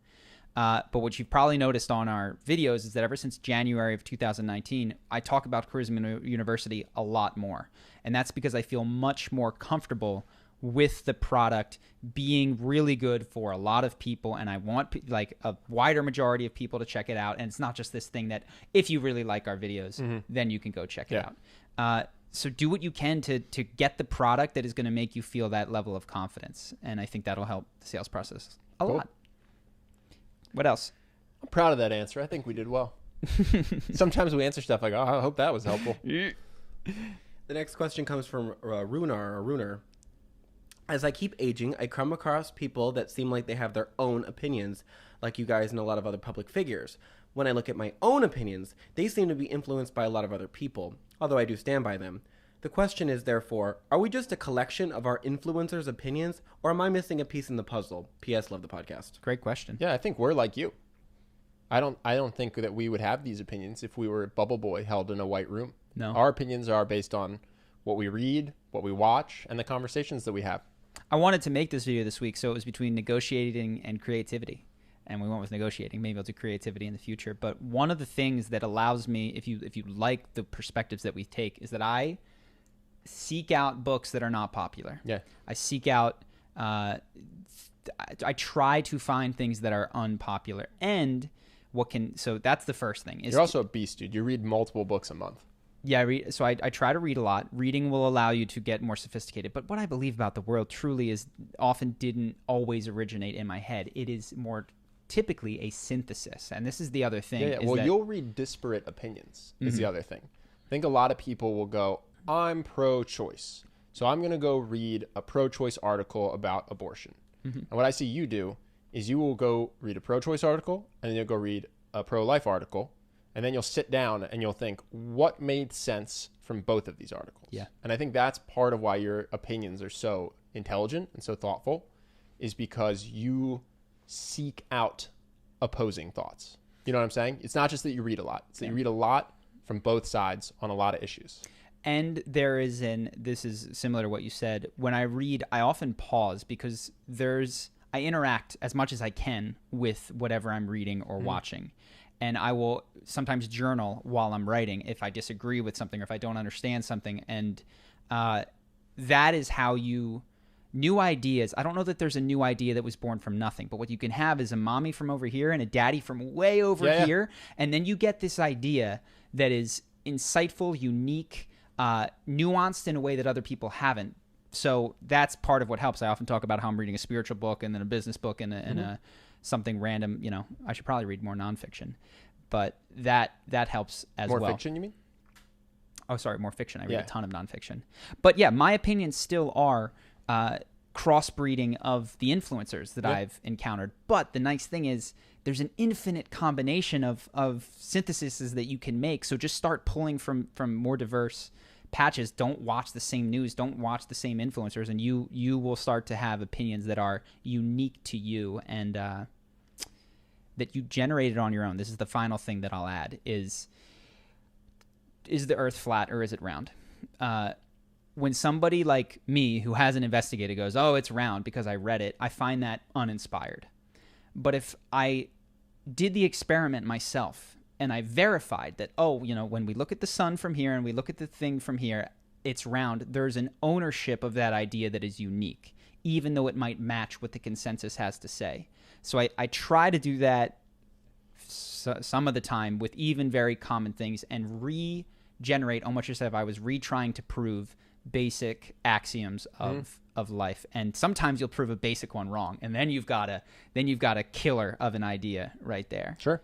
But what you've probably noticed on our videos is that ever since January of 2019, I talk about Charisma University a lot more. And that's because I feel much more comfortable with the product being really good for a lot of people. And I want like a wider majority of people to check it out. And it's not just this thing that if you really like our videos, then you can go check it out. So do what you can to get the product that is going to make you feel that level of confidence. And I think that'll help the sales process a lot. What else? I'm proud of that answer. I think we did well. Sometimes we answer stuff like, oh, I hope that was helpful. The next question comes from Runar. As I keep aging, I come across people that seem like they have their own opinions, like you guys and a lot of other public figures. When I look at my own opinions, they seem to be influenced by a lot of other people, although I do stand by them. The question is, therefore, are we just a collection of our influencers' opinions, or am I missing a piece in the puzzle? P.S. Love the podcast. Great question. Yeah, I think we're like you. I don't think that we would have these opinions if we were a bubble boy held in a white room. No. Our opinions are based on what we read, what we watch, and the conversations that we have. I wanted to make this video this week, so it was between negotiating and creativity. And we went with negotiating. Maybe I'll do creativity in the future. But one of the things that allows me, if you like the perspectives that we take, is that I seek out books that are not popular. Yeah. I seek out, I try to find things that are unpopular. And so that's the first thing. You're also a beast, dude. You read multiple books a month. Yeah, I try to read a lot. Reading will allow you to get more sophisticated. But what I believe about the world truly is often didn't always originate in my head. It is more typically a synthesis. And this is the other thing. Yeah. Well, you'll read disparate opinions is the other thing. I think a lot of people will go, I'm pro-choice, so I'm going to go read a pro-choice article about abortion. And what I see you do is you will go read a pro-choice article, and then you'll go read a pro-life article, and then you'll sit down and you'll think, what made sense from both of these articles? Yeah. And I think that's part of why your opinions are so intelligent and so thoughtful, is because you seek out opposing thoughts. You know what I'm saying? It's not just that you read a lot. It's that you read a lot from both sides on a lot of issues. And this is similar to what you said. When I read, I often pause because I interact as much as I can with whatever I'm reading or watching. And I will sometimes journal while I'm writing if I disagree with something or if I don't understand something. And that is how new ideas. I don't know that there's a new idea that was born from nothing, but what you can have is a mommy from over here and a daddy from way over here. And then you get this idea that is insightful, unique, nuanced in a way that other people haven't. So that's part of what helps. I often talk about how I'm reading a spiritual book and then a business book and a something random. You know, I should probably read more nonfiction, but that helps as well. More fiction, you mean? Oh, sorry, more fiction. I read a ton of nonfiction. But yeah, my opinions still are crossbreeding of the influencers that I've encountered. But the nice thing is there's an infinite combination of syntheses that you can make. So just start pulling from more diverse patches. Don't watch the same news. Don't watch the same influencers. And you will start to have opinions that are unique to you and that you generated on your own. This is the final thing that I'll add is the earth flat or is it round? When somebody like me who hasn't investigated goes, oh, it's round because I read it, I find that uninspired. But if I did the experiment myself and I verified that, oh, when we look at the sun from here and we look at the thing from here, it's round, there's an ownership of that idea that is unique, even though it might match what the consensus has to say. So I try to do that some of the time with even very common things and regenerate almost as if I was retrying to prove basic axioms of life. And sometimes you'll prove a basic one wrong, and then you've got a killer of an idea right there. Sure.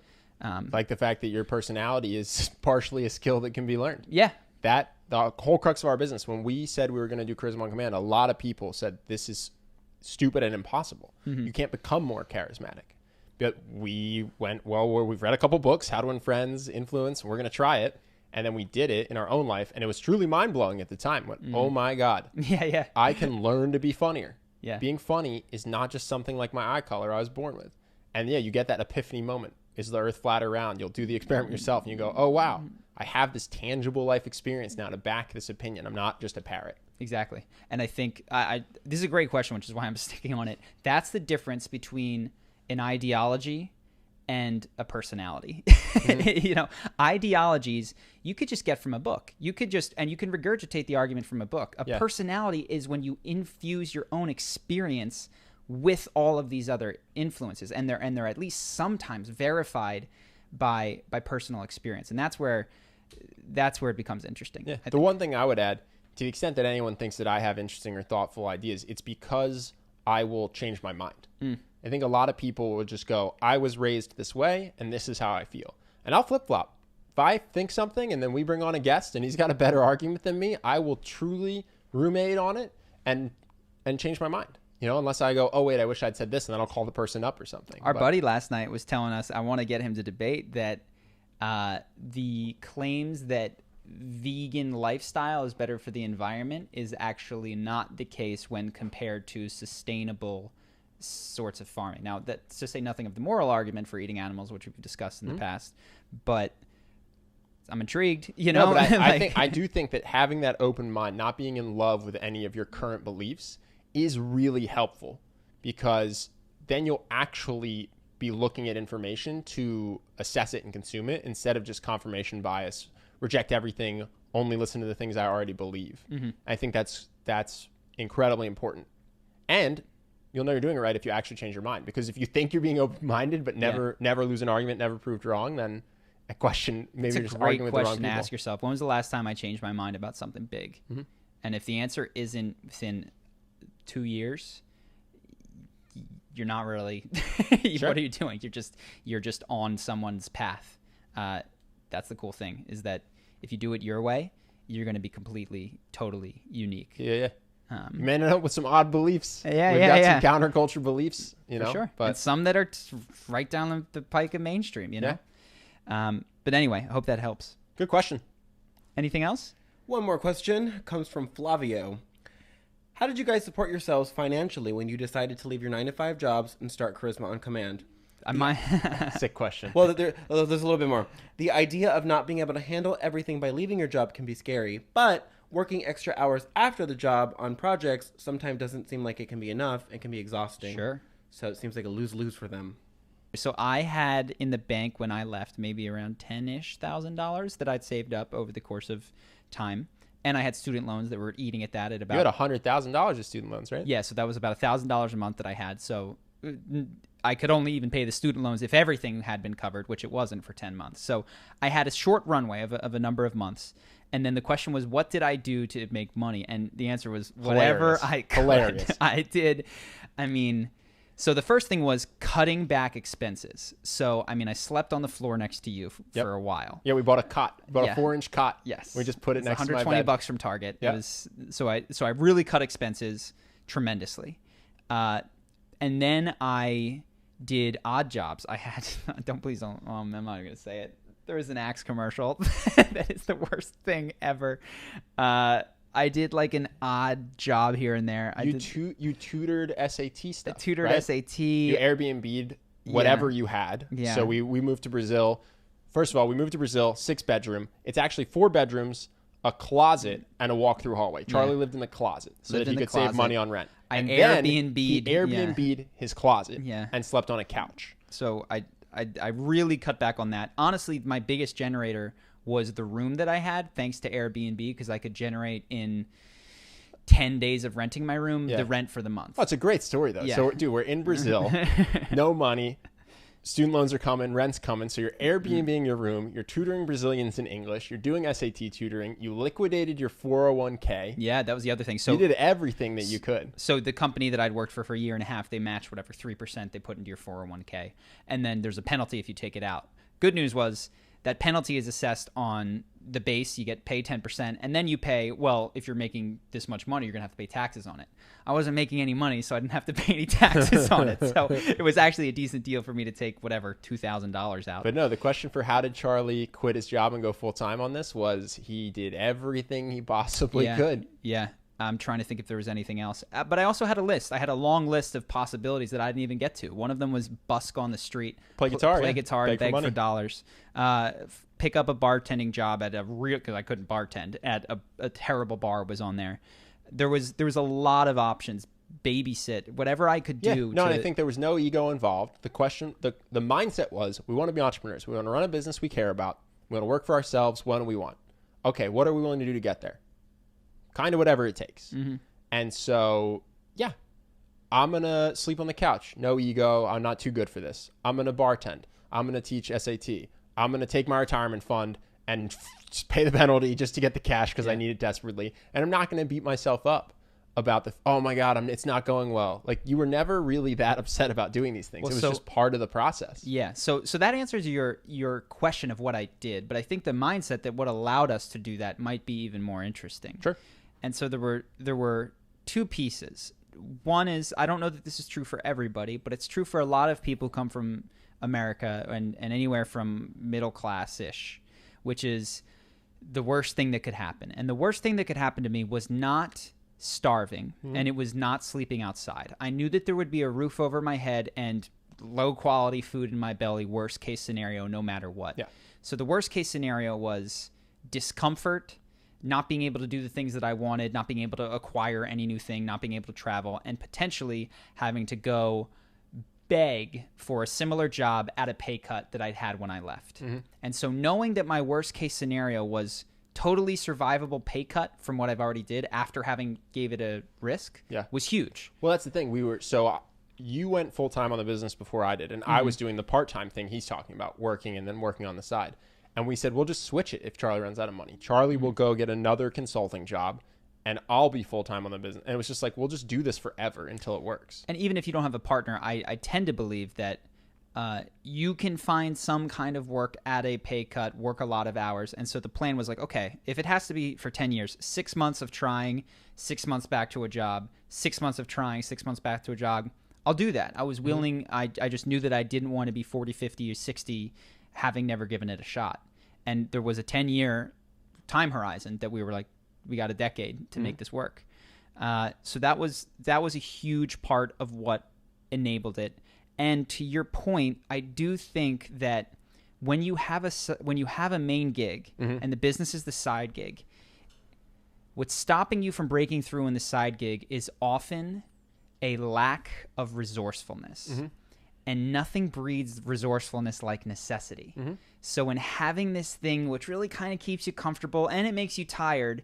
Like the fact that your personality is partially a skill that can be learned. Yeah. The whole crux of our business, when we said we were going to do Charisma on Command, a lot of people said this is stupid and impossible. You can't become more charismatic. But we went, well, we've read a couple books, How to Win Friends, Influence, and we're going to try it. And then we did it in our own life, and it was truly mind-blowing at the time. Oh, my God. Yeah. I can learn to be funnier. Yeah. Being funny is not just something like my eye color I was born with. And, you get that epiphany moment. Is the earth flat or round? You'll do the experiment yourself, and you go, oh, wow. I have this tangible life experience now to back this opinion. I'm not just a parrot. Exactly. And I think this is a great question, which is why I'm sticking on it. That's the difference between an ideology and a personality. Ideologies you could just get from a book. You can regurgitate the argument from a book. A personality is when you infuse your own experience with all of these other influences, and they're at least sometimes verified by personal experience, and that's where it becomes interesting. Yeah. The one thing I would add, to the extent that anyone thinks that I have interesting or thoughtful ideas, it's because I will change my mind. I think a lot of people will just go, I was raised this way, and this is how I feel. And I'll flip-flop. If I think something, and then we bring on a guest, and he's got a better argument than me, I will truly ruminate on it and and change my mind. Unless I go, oh wait, I wish I'd said this, and then I'll call the person up or something. Our buddy last night was telling us, I want to get him to debate that the claims that vegan lifestyle is better for the environment is actually not the case when compared to sustainable sorts of farming. Now, that's to say nothing of the moral argument for eating animals, which we've discussed in the past, but I'm intrigued, No, but I do think that having that open mind, not being in love with any of your current beliefs, is really helpful, because then you'll actually be looking at information to assess it and consume it, instead of just confirmation bias, reject everything, only listen to the things I already believe. I think that's incredibly important. And you'll know you're doing it right if you actually change your mind, because if you think you're being open-minded but never lose an argument, never proved wrong, then a question, maybe you're just arguing with the wrong people. It's a great question to ask yourself. When was the last time I changed my mind about something big? And if the answer isn't within 2 years, you're not really Sure. What are you doing? You're just on someone's path. That's the cool thing, is that if you do it your way, you're going to be completely, totally unique. You may end up with some odd beliefs. We've got some counterculture beliefs, For sure. But and some that are right down the pike of mainstream, But anyway, I hope that helps. Good question. Anything else? One more question comes from Flavio. How did you guys support yourselves financially when you decided to leave your 9-to-5 jobs and start Charisma on Command? Sick question. Well, there's a little bit more. The idea of not being able to handle everything by leaving your job can be scary, but working extra hours after the job on projects sometimes doesn't seem like it can be enough and can be exhausting. Sure. So it seems like a lose-lose for them. So I had in the bank when I left maybe around $10,000 that I'd saved up over the course of time. And I had student loans that were eating at that at about... You had $100,000 of student loans, right? Yeah, so that was about $1,000 a month that I had. So I could only even pay the student loans if everything had been covered, which it wasn't for 10 months. So I had a short runway of a number of months. And then the question was, what did I do to make money? And the answer was, whatever I could. Hilarious. I did. So the first thing was cutting back expenses. So, I slept on the floor next to you for a while. Yeah, we bought a cot. We bought a 4-inch cot. Yes. We just put it next to my bed. $120 from Target. Yep. It was, so I really cut expenses tremendously. And then I did odd jobs. I had, I'm not going to say it. There was an Axe commercial. That is the worst thing ever. I did like an odd job here and there. You tutored SAT stuff. I tutored right? SAT. You Airbnb'd whatever you had. Yeah. So we moved to Brazil. First of all, we moved to Brazil, 6-bedroom. It's actually 4 bedrooms, a closet, and a walk-through hallway. Charlie lived in the closet so that he could save money on rent. And Airbnb'd. He Airbnb'd his closet and slept on a couch. So I really cut back on that. Honestly, my biggest generator was the room that I had, thanks to Airbnb, because I could generate in 10 days of renting my room the rent for the month. Oh, it's a great story, though. Yeah. So, dude, we're in Brazil, no money, student loans are coming, rent's coming, so you're Airbnb-ing your room, you're tutoring Brazilians in English, you're doing SAT tutoring, you liquidated your 401k. Yeah, that was the other thing. So you did everything that you could. So the company that I'd worked for a year and a half, they match whatever 3% they put into your 401k, and then there's a penalty if you take it out. Good news was that penalty is assessed on the base. You get paid 10%, and then you pay, well, if you're making this much money, you're going to have to pay taxes on it. I wasn't making any money, so I didn't have to pay any taxes on it. So it was actually a decent deal for me to take whatever, $2,000 out. But no, the question for how did Charlie quit his job and go full-time on this was he did everything he possibly could. Yeah. I'm trying to think if there was anything else. But I also had a list. I had a long list of possibilities that I didn't even get to. One of them was busk on the street. Play guitar. Play guitar and beg for dollars. Pick up a bartending job at because I couldn't bartend, at a terrible bar was on there. There was a lot of options. Babysit, whatever I could do. No, I think there was no ego involved. The question, the mindset was, we want to be entrepreneurs. We want to run a business we care about. We want to work for ourselves. What do we want? Okay, what are we willing to do to get there? Kind of whatever it takes. Mm-hmm. And so, I'm going to sleep on the couch. No ego. I'm not too good for this. I'm going to bartend. I'm going to teach SAT. I'm going to take my retirement fund and just pay the penalty just to get the cash because I need it desperately. And I'm not going to beat myself up about oh my God, it's not going well. Like, you were never really that upset about doing these things. It was just part of the process. Yeah. So that answers your question of what I did. But I think the mindset that what allowed us to do that might be even more interesting. Sure. And so there were two pieces. one is, I don't know that this is true for everybody, but it's true for a lot of people who come from America and anywhere from middle class-ish, which is the worst thing that could happen. And the worst thing that could happen to me was not starving, and it was not sleeping outside. I knew that there would be a roof over my head and low quality food in my belly, worst case scenario, no matter what. Yeah. So the worst case scenario was discomfort, not being able to do the things that I wanted, not being able to acquire any new thing, not being able to travel, and potentially having to go beg for a similar job at a pay cut that I'd had when I left. And so knowing that my worst case scenario was totally survivable pay cut from what I've already did after having gave it a risk was huge. Well, that's the thing. You went full-time on the business before I did, and I was doing the part-time thing he's talking about, working and then working on the side. And we said, we'll just switch it if Charlie runs out of money. Charlie will go get another consulting job, and I'll be full-time on the business. And it was just like, we'll just do this forever until it works. And even if you don't have a partner, I tend to believe that you can find some kind of work at a pay cut, work a lot of hours. And so the plan was like, okay, if it has to be for 10 years, 6 months of trying, 6 months back to a job, 6 months of trying, 6 months back to a job, I'll do that. I was willing. I just knew that I didn't want to be 40, 50, or 60 having never given it a shot. And there was a 10-year time horizon that we were like, we got a decade to make this work. So that was a huge part of what enabled it. And to your point, I do think that when you have a main gig and the business is the side gig, what's stopping you from breaking through in the side gig is often a lack of resourcefulness. And nothing breeds resourcefulness like necessity. So in having this thing which really kind of keeps you comfortable and it makes you tired,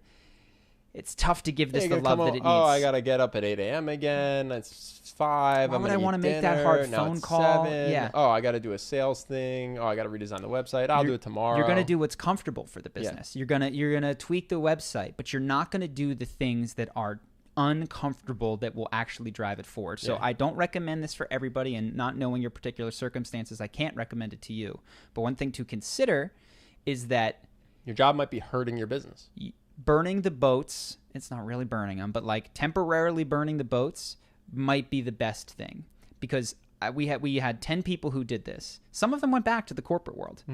it's tough to give this the love that it needs. Oh, I got to get up at 8 a.m. again. It's 5. Why would I want to make dinner. that hard Now phone it's call? 7. Yeah. Oh, I got to do a sales thing. Oh, I got to redesign the website. I'll do it tomorrow. You're going to do what's comfortable for the business. You're going to tweak the website, but you're not going to do the things that are uncomfortable that will actually drive it forward. So I don't recommend this for everybody, and not knowing your particular circumstances, I can't recommend it to you. But one thing to consider is that your job might be hurting your business. Burning the boats, it's not really burning them, but like temporarily burning the boats might be the best thing, because we had 10 people who did this. Some of them went back to the corporate world.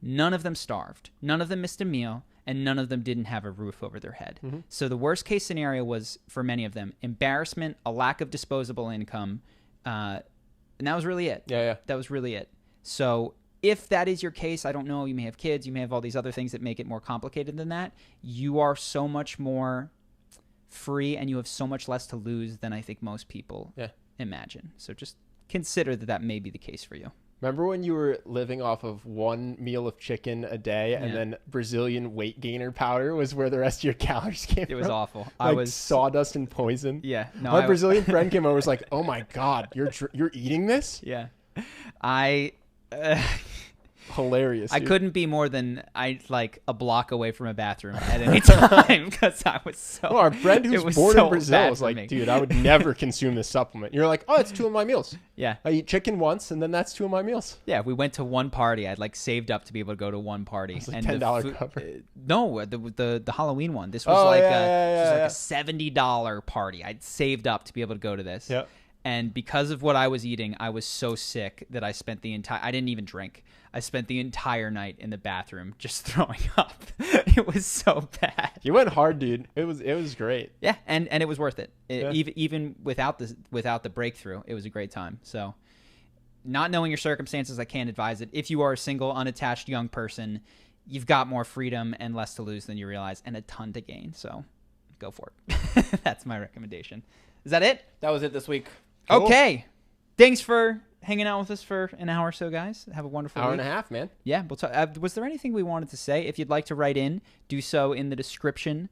None of them starved. None of them missed a meal. And none of them didn't have a roof over their head. So the worst case scenario was, for many of them, embarrassment, a lack of disposable income, and that was really it. That was really it. So if that is your case, I don't know, you may have kids, you may have all these other things that make it more complicated than that. You are so much more free and you have so much less to lose than I think most people imagine. So just consider that may be the case for you. Remember when you were living off of one meal of chicken a day and then Brazilian weight gainer powder was where the rest of your calories came from? It was awful. Like I was sawdust and poison. Yeah. No, my Brazilian friend came over and was like, "Oh my God, you're eating this?" Yeah. Hilarious. I dude. couldn't be more than a block away from a bathroom at any time because I was so. Well, our friend who's born so in Brazil bad was for like, me. "Dude, I would never consume this supplement." You're like, "Oh, it's 2 of my meals. Yeah. I eat chicken once, and then that's 2 of my meals." Yeah, we went to one party. I'd saved up to be able to go to one party. It's like and $10 cover. No, the Halloween one. This was a $70 party. I'd saved up to be able to go to this. Yep. And because of what I was eating, I was so sick that I spent I didn't even drink. I spent the entire night in the bathroom just throwing up. It was so bad. You went hard, dude. It was great. Yeah, and it was worth it. Even without the breakthrough, it was a great time. So, not knowing your circumstances, I can't advise it. If you are a single, unattached young person, you've got more freedom and less to lose than you realize, and a ton to gain. So, go for it. That's my recommendation. Is that it? That was it this week. Cool. Okay. Thanks for hanging out with us for an hour or so, guys. Have a wonderful Hour week. and a half, man. Yeah. We'll talk. Was there anything we wanted to say? If you'd like to write in, do so in the description.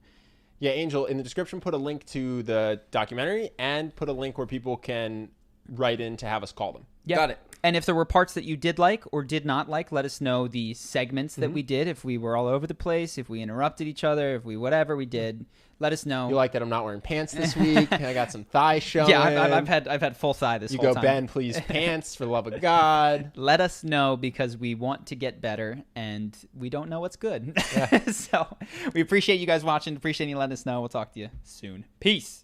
Yeah, Angel, in the description, put a link to the documentary and put a link where people can write in to have us call them. Yep. Got it. And if there were parts that you did like or did not like, let us know the segments that we did. If we were all over the place, if we interrupted each other, if we whatever we did, let us know. You like that I'm not wearing pants this week? I got some thigh showing. Yeah, I've had full thigh this whole time. You go, Ben, please pants for the love of God. Let us know because we want to get better and we don't know what's good. Yeah. So we appreciate you guys watching. Appreciate you letting us know. We'll talk to you soon. Peace.